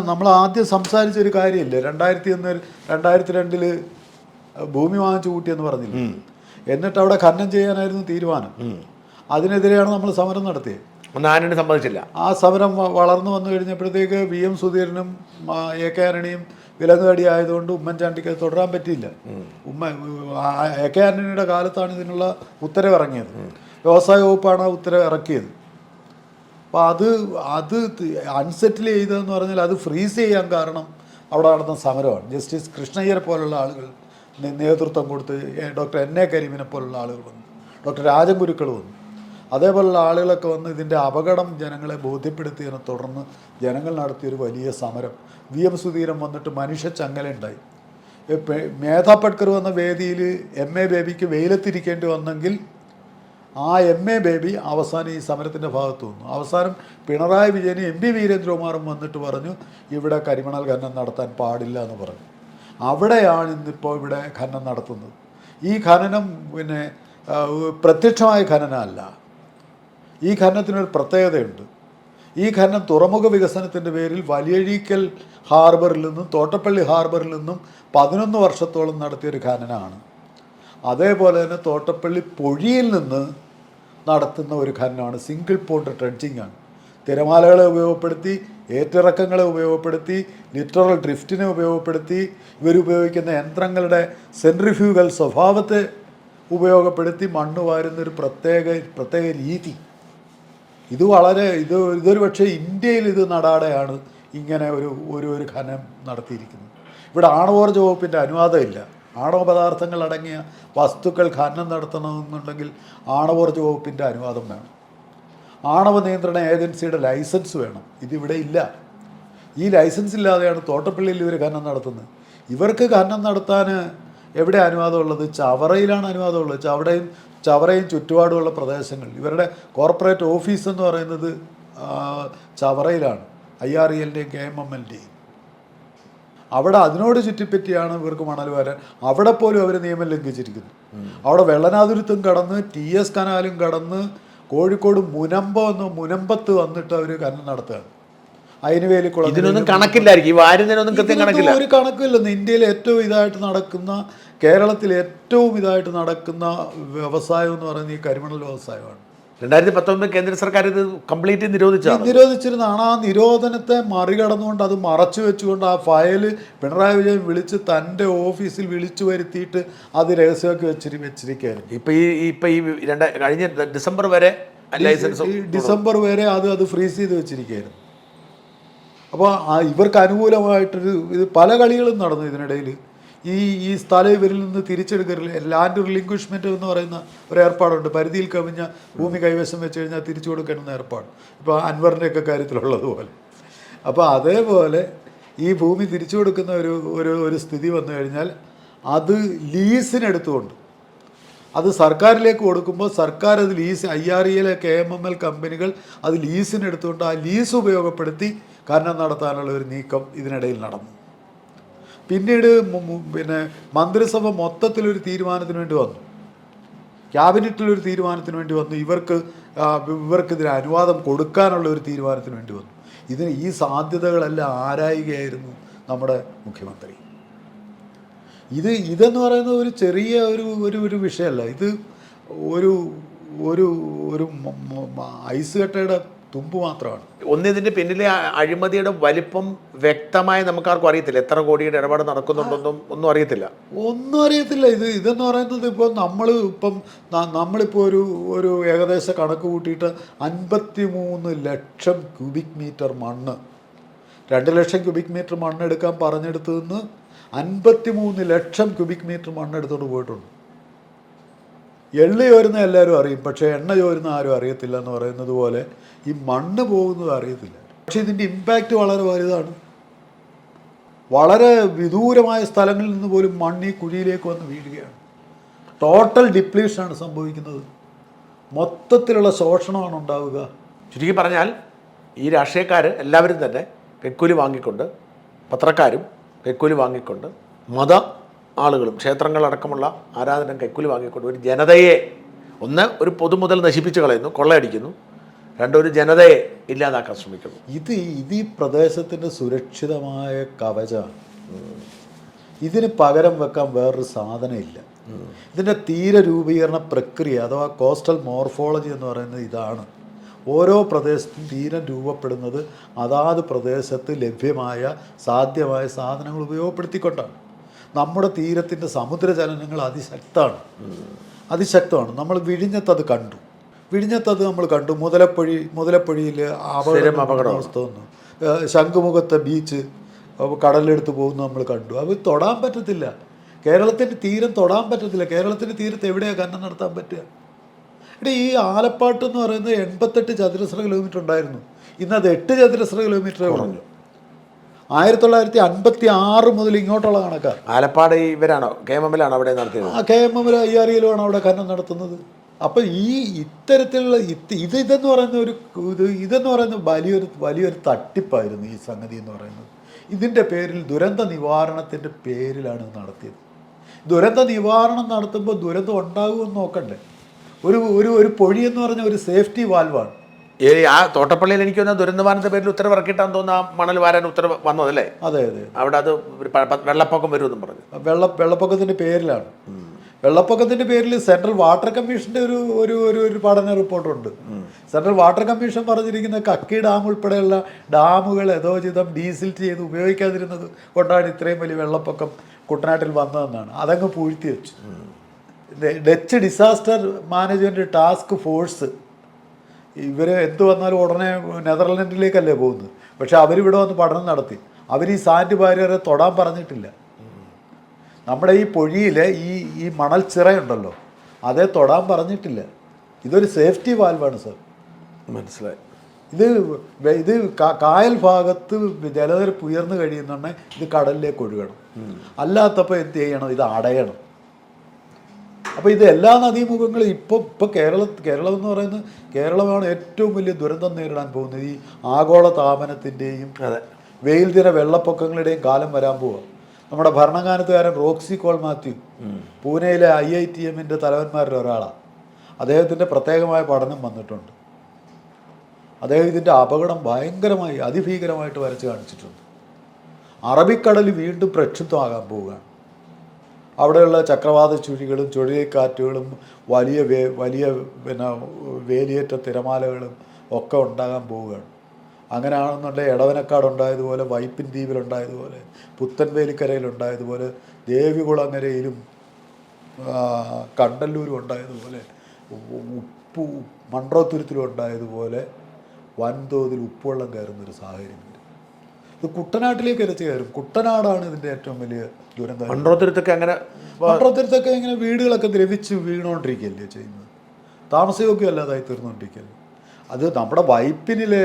നമ്മൾ ആദ്യം സംസാരിച്ചൊരു കാര്യമില്ലേ, 2002 ഭൂമി വാങ്ങിച്ചു കൂട്ടിയെന്ന് പറഞ്ഞില്ല. എന്നിട്ട് അവിടെ ഖനനം ചെയ്യാനായിരുന്നു തീരുമാനം. അതിനെതിരെയാണ് നമ്മൾ സമരം നടത്തിയത്. ഒന്നും സമ്മതിച്ചില്ല. ആ സമരം വളർന്നു വന്നു കഴിഞ്ഞപ്പോഴത്തേക്ക് VM സുധീരനും AK ആന്റണിയും വിലങ്ങുകടി ആയതുകൊണ്ട് ഉമ്മൻചാണ്ടിക്ക് അത് തുടരാൻ പറ്റിയില്ല. AK ആന്റണിയുടെ കാലത്താണ് ഇതിനുള്ള ഉത്തരവ് ഇറങ്ങിയത്. വ്യവസായ വകുപ്പാണ് ആ ഉത്തരവ് ഇറക്കിയത്. അപ്പോൾ അത് അൺസെറ്റിൽ ചെയ്തതെന്ന് പറഞ്ഞാൽ അത് ഫ്രീസ് ചെയ്യാൻ കാരണം അവിടെ നടന്ന സമരമാണ്. ജസ്റ്റിസ് കൃഷ്ണയ്യരെ പോലുള്ള ആളുകൾ നേതൃത്വം കൊടുത്ത്, ഡോക്ടർ NA കരീമിനെ പോലുള്ള ആളുകൾ വന്നു, ഡോക്ടർ രാജൻ ഗുരുക്കൾ വന്നു, അതേപോലുള്ള ആളുകളൊക്കെ വന്ന് ഇതിൻ്റെ അപകടം ജനങ്ങളെ ബോധ്യപ്പെടുത്തിയതിനെ തുടർന്ന് ജനങ്ങൾ നടത്തിയൊരു വലിയ സമരം. VM സുധീരൻ വന്നിട്ട് മനുഷ്യ ചങ്ങലുണ്ടായി. മേധാ പട്കർ വന്ന വേദിയിൽ MA ബേബിക്ക് വെയിലത്തിരിക്കേണ്ടി വന്നെങ്കിൽ ആ MA ബേബി അവസാനം ഈ സമരത്തിൻ്റെ ഭാഗത്ത് വന്നു. അവസാനം പിണറായി വിജയനും MP വീരേന്ദ്രകുമാറും വന്നിട്ട് പറഞ്ഞു ഇവിടെ കരിമണൽ ഖനനം നടത്താൻ പാടില്ല എന്ന് പറഞ്ഞു. അവിടെയാണ് ഇന്നിപ്പോൾ ഇവിടെ ഖനനം നടത്തുന്നത്. ഈ ഖനനം പിന്നെ പ്രത്യക്ഷമായ ഖനനമല്ല. ഈ ഖനനത്തിനൊരു പ്രത്യേകതയുണ്ട്. ഈ ഖനനം തുറമുഖ വികസനത്തിൻ്റെ പേരിൽ വലിയഴീക്കൽ ഹാർബറിൽ നിന്നും തോട്ടപ്പള്ളി ഹാർബറിൽ നിന്നും 11 വർഷത്തോളം നടത്തിയൊരു ഖനനമാണ്. അതേപോലെ തന്നെ തോട്ടപ്പള്ളി പൊഴിയിൽ നിന്ന് നടത്തുന്ന ഒരു ഖനനമാണ്. സിംഗിൾ പോണ്ട് ഡ്രഡ്ജിങ് ആണ്. തിരമാലകളെ ഉപയോഗപ്പെടുത്തി, ഏറ്റിറക്കങ്ങളെ ഉപയോഗപ്പെടുത്തി, ലിറ്ററൽ ഡ്രിഫ്റ്റിനെ ഉപയോഗപ്പെടുത്തി, ഇവരുപയോഗിക്കുന്ന യന്ത്രങ്ങളുടെ സെൻട്രിഫ്യൂഗൽ സ്വഭാവത്തെ ഉപയോഗപ്പെടുത്തി മണ്ണ് വാരുന്നൊരു പ്രത്യേക രീതി. ഇതൊരു പക്ഷേ ഇന്ത്യയിൽ ഇത് നടാടെയാണ് ഇങ്ങനെ ഒരു ഖനനം നടത്തിയിരിക്കുന്നത്. ഇവിടെ ആണവോർജ്ജ വകുപ്പിൻ്റെ അനുവാദമില്ല. ആണവ പദാർത്ഥങ്ങൾ അടങ്ങിയ വസ്തുക്കൾ ഖനനം നടത്തണമെന്നുണ്ടെങ്കിൽ ആണവോർജ്ജ വകുപ്പിൻ്റെ അനുവാദം വേണം. ആണവ നിയന്ത്രണ ഏജൻസിയുടെ ലൈസൻസ് വേണം. ഇതിവിടെ ഇല്ല. ഈ ലൈസൻസ് ഇല്ലാതെയാണ് തോട്ടപ്പള്ളിയിൽ ഇവർ ഖനനം നടത്തുന്നത്. ഇവർക്ക് ഖനനം നടത്താൻ എവിടെ അനുവാദമുള്ളത്? ചവറയിലാണ് അനുവാദമുള്ളത്. ചവറയും ചുറ്റുപാടുമുള്ള പ്രദേശങ്ങൾ. ഇവരുടെ കോർപ്പറേറ്റ് ഓഫീസ് എന്ന് പറയുന്നത് ചവറയിലാണ്, IRELൻ്റെയും KMMLൻ്റെയും. അവിടെ അതിനോട് ചുറ്റിപ്പറ്റിയാണ് ഇവർക്ക് മണൽ വരാൻ. അവിടെ പോലും അവർ നിയമം ലംഘിച്ചിരിക്കുന്നു. അവിടെ വെള്ളനാതുരുത്തും കടന്ന് TS കനാലും കടന്ന് കോഴിക്കോട് മുനമ്പത്ത് വന്നിട്ട് അവർ ഖനനം നടത്തുകയാണ്. അയിനുവേലിക്കുളം. ഇതിനൊന്നും കണക്കില്ലായിരിക്കും, ഈ വാരുന്നതിനൊന്നും കൃത്യം കണക്കില്ല. ഒരു കണക്കില്ലെന്ന്. ഇന്ത്യയിൽ ഏറ്റവും ഇതായിട്ട് നടക്കുന്ന, കേരളത്തിൽ ഏറ്റവും ഇതായിട്ട് നടക്കുന്ന വ്യവസായം എന്ന് പറയുന്നത് ഈ കരിമണൽ വ്യവസായമാണ്. 2019 കേന്ദ്ര സർക്കാർ ഇത് കംപ്ലീറ്റ് നിരോധിച്ചിരുന്നതാണ്. ആ നിരോധനത്തെ മറികടന്നുകൊണ്ട് അത് മറച്ചു വെച്ചുകൊണ്ട് ആ ഫയൽ പിണറായി വിജയൻ വിളിച്ച് തൻ്റെ ഓഫീസിൽ വിളിച്ചു വരുത്തിയിട്ട് അത് രഹസ്യമാക്കി വെച്ചിരിക്കുകയായിരുന്നു. ഇപ്പം ഈ കഴിഞ്ഞ ഡിസംബർ വരെ ലൈസൻസ്, ഡിസംബർ വരെ അത് ഫ്രീസ് ചെയ്ത് വെച്ചിരിക്കുകയായിരുന്നു. അപ്പോൾ ഇവർക്ക് അനുകൂലമായിട്ടൊരു ഇത് പല കളികളും നടന്നു ഇതിനിടയിൽ. ഈ സ്ഥലം ഇവരിൽ നിന്ന് തിരിച്ചെടുക്കരുത്, ലാൻഡ് റിലിങ്ക്വിഷ്മെൻറ്റ് എന്ന് പറയുന്ന ഒരു ഏർപ്പാടുണ്ട്. പരിധിയിൽ കവിഞ്ഞ ഭൂമി കൈവശം വെച്ച് കഴിഞ്ഞാൽ തിരിച്ചു കൊടുക്കുന്ന ഏർപ്പാട്, ഇപ്പോൾ അൻവറിൻ്റെയൊക്കെ കാര്യത്തിലുള്ളതുപോലെ. അപ്പോൾ അതേപോലെ ഈ ഭൂമി തിരിച്ചു കൊടുക്കുന്ന ഒരു സ്ഥിതി വന്നു കഴിഞ്ഞാൽ അത് ലീസിനെടുത്തുകൊണ്ട് അത് സർക്കാരിലേക്ക് കൊടുക്കുമ്പോൾ സർക്കാർ അത് ലീസ്, IREL KMML കമ്പനികൾ അത് ലീസിനെടുത്തുകൊണ്ട് ആ ലീസ് ഉപയോഗപ്പെടുത്തി ഖനനം നടത്താനുള്ള ഒരു നീക്കം ഇതിനിടയിൽ നടന്നു. പിന്നീട് മന്ത്രിസഭ മൊത്തത്തിലൊരു തീരുമാനത്തിന് വേണ്ടി വന്നു, ക്യാബിനറ്റിലൊരു തീരുമാനത്തിന് വേണ്ടി വന്നു, ഇവർക്കിതിന് അനുവാദം കൊടുക്കാനുള്ള ഒരു തീരുമാനത്തിന് വേണ്ടി വന്നു. ഈ സാധ്യതകളെല്ലാം ആരായുകയായിരുന്നു നമ്മുടെ മുഖ്യമന്ത്രി. ഇതെന്ന് പറയുന്നത് ഒരു ചെറിയ ഒരു വിഷയമല്ല. ഇത് ഒരു ഐസ് കട്ടയുടെ തുമ്പ് മാത്രമാണ്. ഇതിൻ്റെ പിന്നിലെ അഴിമതിയുടെ വലിപ്പം വ്യക്തമായി നമുക്കാർക്കും അറിയത്തില്ല. എത്ര കോടിയുടെ ഇടപാട് നടക്കുന്നുണ്ടെന്നും ഒന്നും അറിയത്തില്ല. ഇതെന്ന് പറയുന്നത് ഇപ്പോൾ നമ്മളിപ്പോൾ ഒരു ഏകദേശ കണക്ക് കൂട്ടിയിട്ട് 53 ലക്ഷം ക്യൂബിക് മീറ്റർ മണ്ണ്, 2 ലക്ഷം ക്യൂബിക് മീറ്റർ മണ്ണ് എടുക്കാൻ പറഞ്ഞെടുത്തു നിന്ന് 53 ലക്ഷം ക്യൂബിക് മീറ്റർ മണ്ണ് എടുത്തുകൊണ്ട് പോയിട്ടുണ്ട്. എള്ളി ചോരുന്ന എല്ലാവരും അറിയും, പക്ഷേ എണ്ണ ചോരുന്ന ആരും അറിയത്തില്ല എന്ന് പറയുന്നത് പോലെ ഈ മണ്ണ് പോകുന്നത് അറിയത്തില്ല. പക്ഷേ ഇതിൻ്റെ ഇമ്പാക്റ്റ് വളരെ വലുതാണ്. വളരെ വിദൂരമായ സ്ഥലങ്ങളിൽ നിന്ന് പോലും മണ്ണ് ഈ കുഴിയിലേക്ക് വന്ന് വീഴുകയാണ്. ടോട്ടൽ ഡിപ്ലീഷനാണ് സംഭവിക്കുന്നത്. മൊത്തത്തിലുള്ള ശോഷണമാണ് ഉണ്ടാവുക. ചുരുക്കി പറഞ്ഞാൽ ഈ രാഷ്ട്രീയക്കാർ എല്ലാവരും തന്നെ കൈക്കൂലി വാങ്ങിക്കൊണ്ട്, പത്രക്കാരും കൈക്കൂലി വാങ്ങിക്കൊണ്ട്, ആളുകളും ക്ഷേത്രങ്ങളടക്കമുള്ള ആരാധന കൈക്കൂലി വാങ്ങിക്കൊണ്ട് ഒരു ജനതയെ ഒരു പൊതുമുതൽ നശിപ്പിച്ച് കളയുന്നു, കൊള്ളയടിക്കുന്നു. ഒരു ജനതയെ ഇല്ലാതാക്കാൻ ശ്രമിക്കുന്നു. ഇത് ഈ പ്രദേശത്തിൻ്റെ സുരക്ഷിതമായ കവചമാണ്. ഇതിന് പകരം വെക്കാൻ വേറൊരു സാധനമില്ല. ഇതിൻ്റെ തീരരൂപീകരണ പ്രക്രിയ അഥവാ കോസ്റ്റൽ മോർഫോളജി എന്ന് പറയുന്നത് ഇതാണ്. ഓരോ പ്രദേശത്തും തീരം രൂപപ്പെടുന്നത് അതാത് പ്രദേശത്ത് ലഭ്യമായ സാധ്യമായ സാധനങ്ങൾ ഉപയോഗപ്പെടുത്തിക്കൊണ്ടാണ്. നമ്മുടെ തീരത്തിൻ്റെ സമുദ്രചലനങ്ങൾ അതിശക്തമാണ്. നമ്മൾ വിഴിഞ്ഞത്തത് കണ്ടു. നമ്മൾ കണ്ടു. മുതലപ്പൊഴിയിൽ അപകടാവസ്ഥ വന്നു. ശംഖുമുഖത്തെ ബീച്ച് കടലെടുത്ത് പോകുന്നു നമ്മൾ കണ്ടു. അത് തൊടാൻ പറ്റത്തില്ല. കേരളത്തിൻ്റെ തീരം തൊടാൻ പറ്റത്തില്ല. കേരളത്തിൻ്റെ തീരത്ത് എവിടെയാണ് ഖനനം നടത്താൻ പറ്റുക? ഈ ആലപ്പാട്ട് എന്ന് പറയുന്നത് 88 ചതുരശ്ര കിലോമീറ്റർ ഉണ്ടായിരുന്നു. ഇന്നത് 8 ചതുരശ്ര കിലോമീറ്ററേ ഉള്ളൂ. 1956 മുതൽ ഇങ്ങോട്ടുള്ള കണക്കാണ്. ആലപ്പാട് ഇവരാണോ KMML ആണോ അവിടെ നടത്തിയത്? KMML IREL ആണ് അവിടെ ഖനനം നടത്തുന്നത്. അപ്പോൾ ഇത്തരത്തിലുള്ള ഇതെന്ന് പറയുന്ന വലിയൊരു തട്ടിപ്പായിരുന്നു ഈ സംഗതി എന്ന് പറയുന്നത്. ഇതിൻ്റെ പേരിൽ ദുരന്ത നിവാരണത്തിൻ്റെ പേരിലാണ് നടത്തിയത്. ദുരന്ത നിവാരണം നടത്തുമ്പോൾ ദുരന്തം ഉണ്ടാകുമെന്ന് നോക്കണ്ടേ? ഒരു പൊഴി എന്ന് പറഞ്ഞ ഒരു സേഫ്റ്റി വാൽവാണ്. ആ തോട്ടപ്പള്ളിയിൽ എനിക്ക് തോന്നുന്ന ദുരന്തമാനത്തെ പേരിൽ ഉത്തരവ് ഇറക്കിയിട്ടാന്ന് തോന്നുന്ന മണൽ വാരാൻ ഉത്തരവ് വന്നതല്ലേ? അതെ. അവിടെ അത് വെള്ളപ്പൊക്കം വരുമെന്നും പറഞ്ഞു. വെള്ളപ്പൊക്കത്തിൻ്റെ പേരിലാണ്. വെള്ളപ്പൊക്കത്തിൻ്റെ പേരിൽ സെൻട്രൽ വാട്ടർ കമ്മീഷൻ്റെ ഒരു പഠന റിപ്പോർട്ടുണ്ട്. സെൻട്രൽ വാട്ടർ കമ്മീഷൻ പറഞ്ഞിരിക്കുന്ന കക്കി ഡാം ഉൾപ്പെടെയുള്ള ഡാമുകൾ യഥോചിതം ഡീസിൽറ്റ് ചെയ്ത് ഉപയോഗിക്കാതിരുന്നത് കൊണ്ടാണ് ഇത്രയും വലിയ വെള്ളപ്പൊക്കം കുട്ടനാട്ടിൽ വന്നതെന്നാണ്. അതങ്ങ് പൂഴ്ത്തി വെച്ചു. Dutch disaster management task force ഇവർ എന്ത് വന്നാലും ഉടനെ നെതർലൻഡിലേക്കല്ലേ പോകുന്നത്. പക്ഷെ അവരിവിടെ വന്ന് പഠനം നടത്തി. അവർ ഈ സാൻഡ് ബാരിയറെ തൊടാൻ പറഞ്ഞിട്ടില്ല. നമ്മുടെ ഈ പൊഴിയിലെ ഈ മണൽ ചിറയുണ്ടല്ലോ, അതേ തൊടാൻ പറഞ്ഞിട്ടില്ല. ഇതൊരു സേഫ്റ്റി വാൽവാണ് സർ. മനസ്സിലായി. ഇത് കായൽ ഭാഗത്ത് ജലനിരപ്പ് ഉയർന്നു കഴിയുന്നുണ്ടെങ്കിൽ ഇത് കടലിലേക്ക് ഒഴുകണം. അല്ലാത്തപ്പോൾ എന്ത് ചെയ്യണം? ഇത് അടയണം. അപ്പോൾ ഇത് എല്ലാ നദീമുഖങ്ങളും ഇപ്പോൾ കേരളം എന്ന് പറയുന്നത് കേരളമാണ് ഏറ്റവും വലിയ ദുരന്തം നേരിടാൻ പോകുന്നത്. ഈ ആഗോള താപനത്തിൻ്റെയും വെയിൽ ദിന വെള്ളപ്പൊക്കങ്ങളുടെയും കാലം വരാൻ പോവുക. നമ്മുടെ ഭരണകാലത്തുകാരൻ റോക്സി കോൾ മാത്യു പൂനെയിലെ IITM തലവന്മാരിൽ ഒരാളാണ്. അദ്ദേഹത്തിൻ്റെ പ്രത്യേകമായ പഠനം വന്നിട്ടുണ്ട്. അദ്ദേഹം ഇതിൻ്റെ അപകടം ഭയങ്കരമായി അതിഭീകരമായിട്ട് വരച്ച് കാണിച്ചിട്ടുണ്ട്. അറബിക്കടൽ വീണ്ടും പ്രക്ഷുബ്ധമാകാൻ പോവുകയാണ്. അവിടെയുള്ള ചക്രവാത ചുഴികളും ചുഴലിക്കാറ്റുകളും വലിയ പിന്നെ വേലിയേറ്റ തിരമാലകളും ഒക്കെ ഉണ്ടാകാൻ പോവുകയാണ്. അങ്ങനെയാണെന്നുണ്ടെങ്കിൽ എടവനക്കാട് ഉണ്ടായതുപോലെ, വൈപ്പിൻ ദ്വീപിലുണ്ടായതുപോലെ, പുത്തൻവേലിക്കരയിലുണ്ടായതുപോലെ, ദേവികുളങ്ങരയിലും കണ്ടല്ലൂരും ഉണ്ടായതുപോലെ, മൺട്രോത്തുരുത്തിലും ഉണ്ടായതുപോലെ വൻതോതിൽ ഉപ്പുവെള്ളം കയറുന്നൊരു സാഹചര്യം. ഇത് കുട്ടനാട്ടിലേക്ക് ഇരച്ച് കയറും. കുട്ടനാടാണ് ഇതിൻ്റെ ഏറ്റവും വലിയ ദുരന്തം. മൺട്രോത്തുരുത്തൊക്കെ ഇങ്ങനെ വീടുകളൊക്കെ ദ്രവിച്ച് വീണുകൊണ്ടിരിക്കുകയല്ലേ ചെയ്യുന്നത്. താമസയോഗ്യമല്ലാതായി തീർന്നുകൊണ്ടിരിക്കുകയല്ലേ. അത് നമ്മുടെ വൈപ്പിനിലെ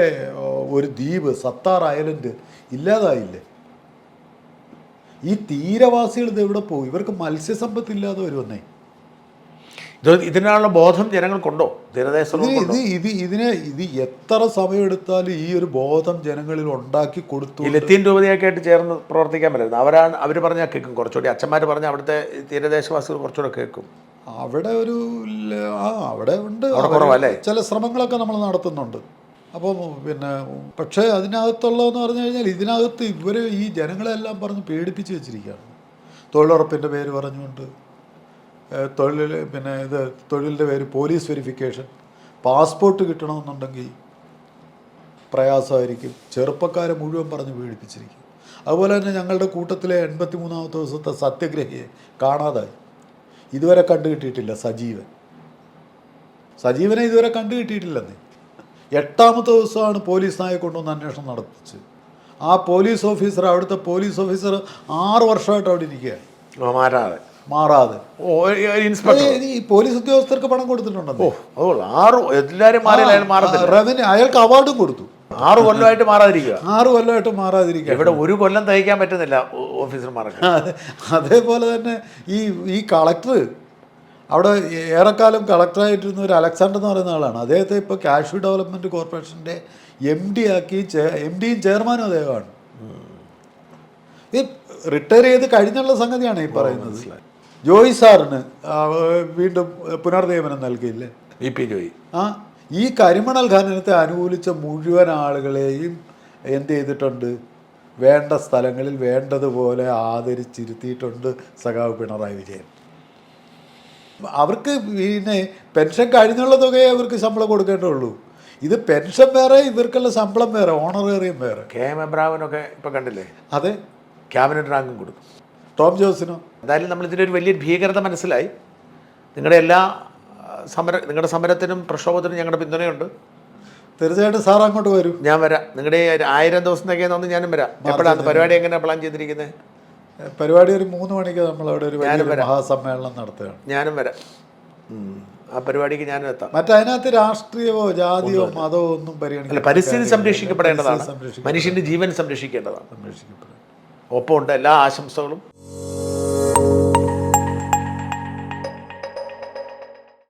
ഒരു ദ്വീപ് സത്താർ ഐലൻഡ് ഇല്ലാതായില്ലേ. ഈ തീരവാസികൾ ഇത് എവിടെ പോകും? ഇവർക്ക് മത്സ്യസമ്പത്ത് ഇല്ലാതെ വരുമെന്നേ. ഇതിനുള്ള ബോധം ജനങ്ങൾക്കുണ്ടോ? ഇത് എത്ര സമയമെടുത്താലും ഈ ഒരു ബോധം ജനങ്ങളിൽ ഉണ്ടാക്കി കൊടുത്തു. ലത്തീൻ രൂപതയൊക്കെ ആയിട്ട് ചേർന്ന് പ്രവർത്തിക്കാൻ പറ്റുന്നത് അവർ പറഞ്ഞാൽ കേൾക്കും. കുറച്ചുകൂടി അച്ഛന്മാർ പറഞ്ഞാൽ അവിടുത്തെ തീരദേശവാസികൾ കുറച്ചുകൂടെ കേൾക്കും. അവിടെ അവിടെ ഉണ്ട് ചില ശ്രമങ്ങളൊക്കെ നമ്മൾ നടത്തുന്നുണ്ട്. അപ്പോൾ പിന്നെ പക്ഷേ അതിനകത്തുള്ളതെന്ന് പറഞ്ഞു കഴിഞ്ഞാൽ ഇതിനകത്ത് ഇവർ ഈ ജനങ്ങളെല്ലാം പറഞ്ഞ് പേടിപ്പിച്ച് വെച്ചിരിക്കുകയാണ്. തൊഴിലുറപ്പിൻ്റെ പേര് പറഞ്ഞുകൊണ്ട് തൊഴിലിൻ്റെ പേര് പോലീസ് വെരിഫിക്കേഷൻ, പാസ്പോർട്ട് കിട്ടണമെന്നുണ്ടെങ്കിൽ പ്രയാസമായിരിക്കും. ചെറുപ്പക്കാരെ മുഴുവൻ പറഞ്ഞ് പേടിപ്പിച്ചിരിക്കും. അതുപോലെ തന്നെ ഞങ്ങളുടെ കൂട്ടത്തിലെ 83ാമത്തെ ദിവസത്തെ സത്യഗ്രഹിയെ കാണാതായി. ഇതുവരെ കണ്ടു കിട്ടിയിട്ടില്ല. സജീവനെ ഇതുവരെ കണ്ടു കിട്ടിയിട്ടില്ലെന്നേ. 8ാമത്തെ ദിവസമാണ് പോലീസ് നായെ കൊണ്ടുവന്ന് അന്വേഷണം നടത്തിച്ച്. ആ പോലീസ് ഓഫീസർ, അവിടുത്തെ പോലീസ് ഓഫീസർ 6 വർഷമായിട്ട് അവിടെ ഇരിക്കുകയാണ് മാറാതെ. ഈ പോലീസ് ഉദ്യോഗസ്ഥർക്ക് പണം കൊടുത്തിട്ടുണ്ടോ? റവന്യൂ അയാൾക്ക് അവാർഡും കൊടുത്തു. 6 കൊല്ലമായിട്ട് മാറാതിരിക്കുക. 6 കൊല്ലമായിട്ട് മാറാതിരിക്കുക. ഇവിടെ 1 കൊല്ലം തയ്ക്കാൻ പറ്റുന്നില്ല ഓഫീസർമാർക്ക്. അതേപോലെ തന്നെ ഈ കളക്ടർ അവിടെ ഏറെക്കാലം കളക്ടറായിട്ടിരുന്ന ഒരു അലക്സാണ്ടർ എന്ന് പറയുന്ന ആളാണ്. അദ്ദേഹത്തെ ഇപ്പോൾ കാഷ്യൂ ഡെവലപ്മെൻറ്റ് കോർപ്പറേഷൻ്റെ MD ആക്കി. MDയും ചെയർമാനും അദ്ദേഹമാണ്. ഈ റിട്ടയർ ചെയ്ത് കഴിഞ്ഞുള്ള സംഗതിയാണ് ഈ പറയുന്നത്. ജോയി സാറിന് വീണ്ടും പുനർനിയമനം നൽകിയില്ലേ? VP ജോയി. ഈ കരിമണൽ ഖനനത്തെ അനുകൂലിച്ച മുഴുവൻ ആളുകളെയും എന്ത് ചെയ്തിട്ടുണ്ട്? വേണ്ട സ്ഥലങ്ങളിൽ വേണ്ടതുപോലെ ആദരിച്ചിരുത്തിയിട്ടുണ്ട് സഖാവ് പിണറായി വിജയൻ. അവർക്ക് പിന്നെ പെൻഷൻ കഴിഞ്ഞുള്ള തുകയെ അവർക്ക് ശമ്പളം കൊടുക്കേണ്ടതുള്ളൂ. ഇത് പെൻഷൻ വേറെ, ഇവർക്കുള്ള ശമ്പളം വേറെ, ഓണറേറിയം വേറെ. KM എബ്രഹാമിനൊക്കെ ഇപ്പം കണ്ടില്ലേ? അതെ, ക്യാബിനറ്റ് റാങ്കും കൊടുക്കും. ടോം ജോസിനോ? എന്തായാലും നമ്മളിതിൻ്റെ ഒരു വലിയ ഭീകരത മനസ്സിലായി. നിങ്ങളുടെ സമരത്തിനും പ്രക്ഷോഭത്തിനും ഞങ്ങളുടെ പിന്തുണയുണ്ട്. തീർച്ചയായിട്ടും സാർ അങ്ങോട്ട് വരും. ഞാൻ വരാം. നിങ്ങളുടെ 1000 ദിവസത്തേക്ക് ഒന്ന് ഞാനും വരാം. എപ്പോഴാണ് പരിപാടി? എങ്ങനെയാണ് പ്ലാൻ ചെയ്തിരിക്കുന്നത്? പരിപാടി ഒരു 3 മണിക്ക് നമ്മളവിടെ ഒരു മഹാസമ്മേളനം നടത്തുകയാണ്. ഞാനും വരാം. ആ പരിപാടിക്ക് ഞാനും എത്താം. മറ്റതിനകത്ത് രാഷ്ട്രീയമോ ജാതിയോ മതമോ ഒന്നും പരിഗണിക്കില്ല. പരിസ്ഥിതി സംരക്ഷിക്കപ്പെടേണ്ടതാണ്. മനുഷ്യൻ്റെ ജീവൻ സംരക്ഷിക്കേണ്ടതാണ്. ഒപ്പമുണ്ട്. എല്ലാ ആശംസകളും.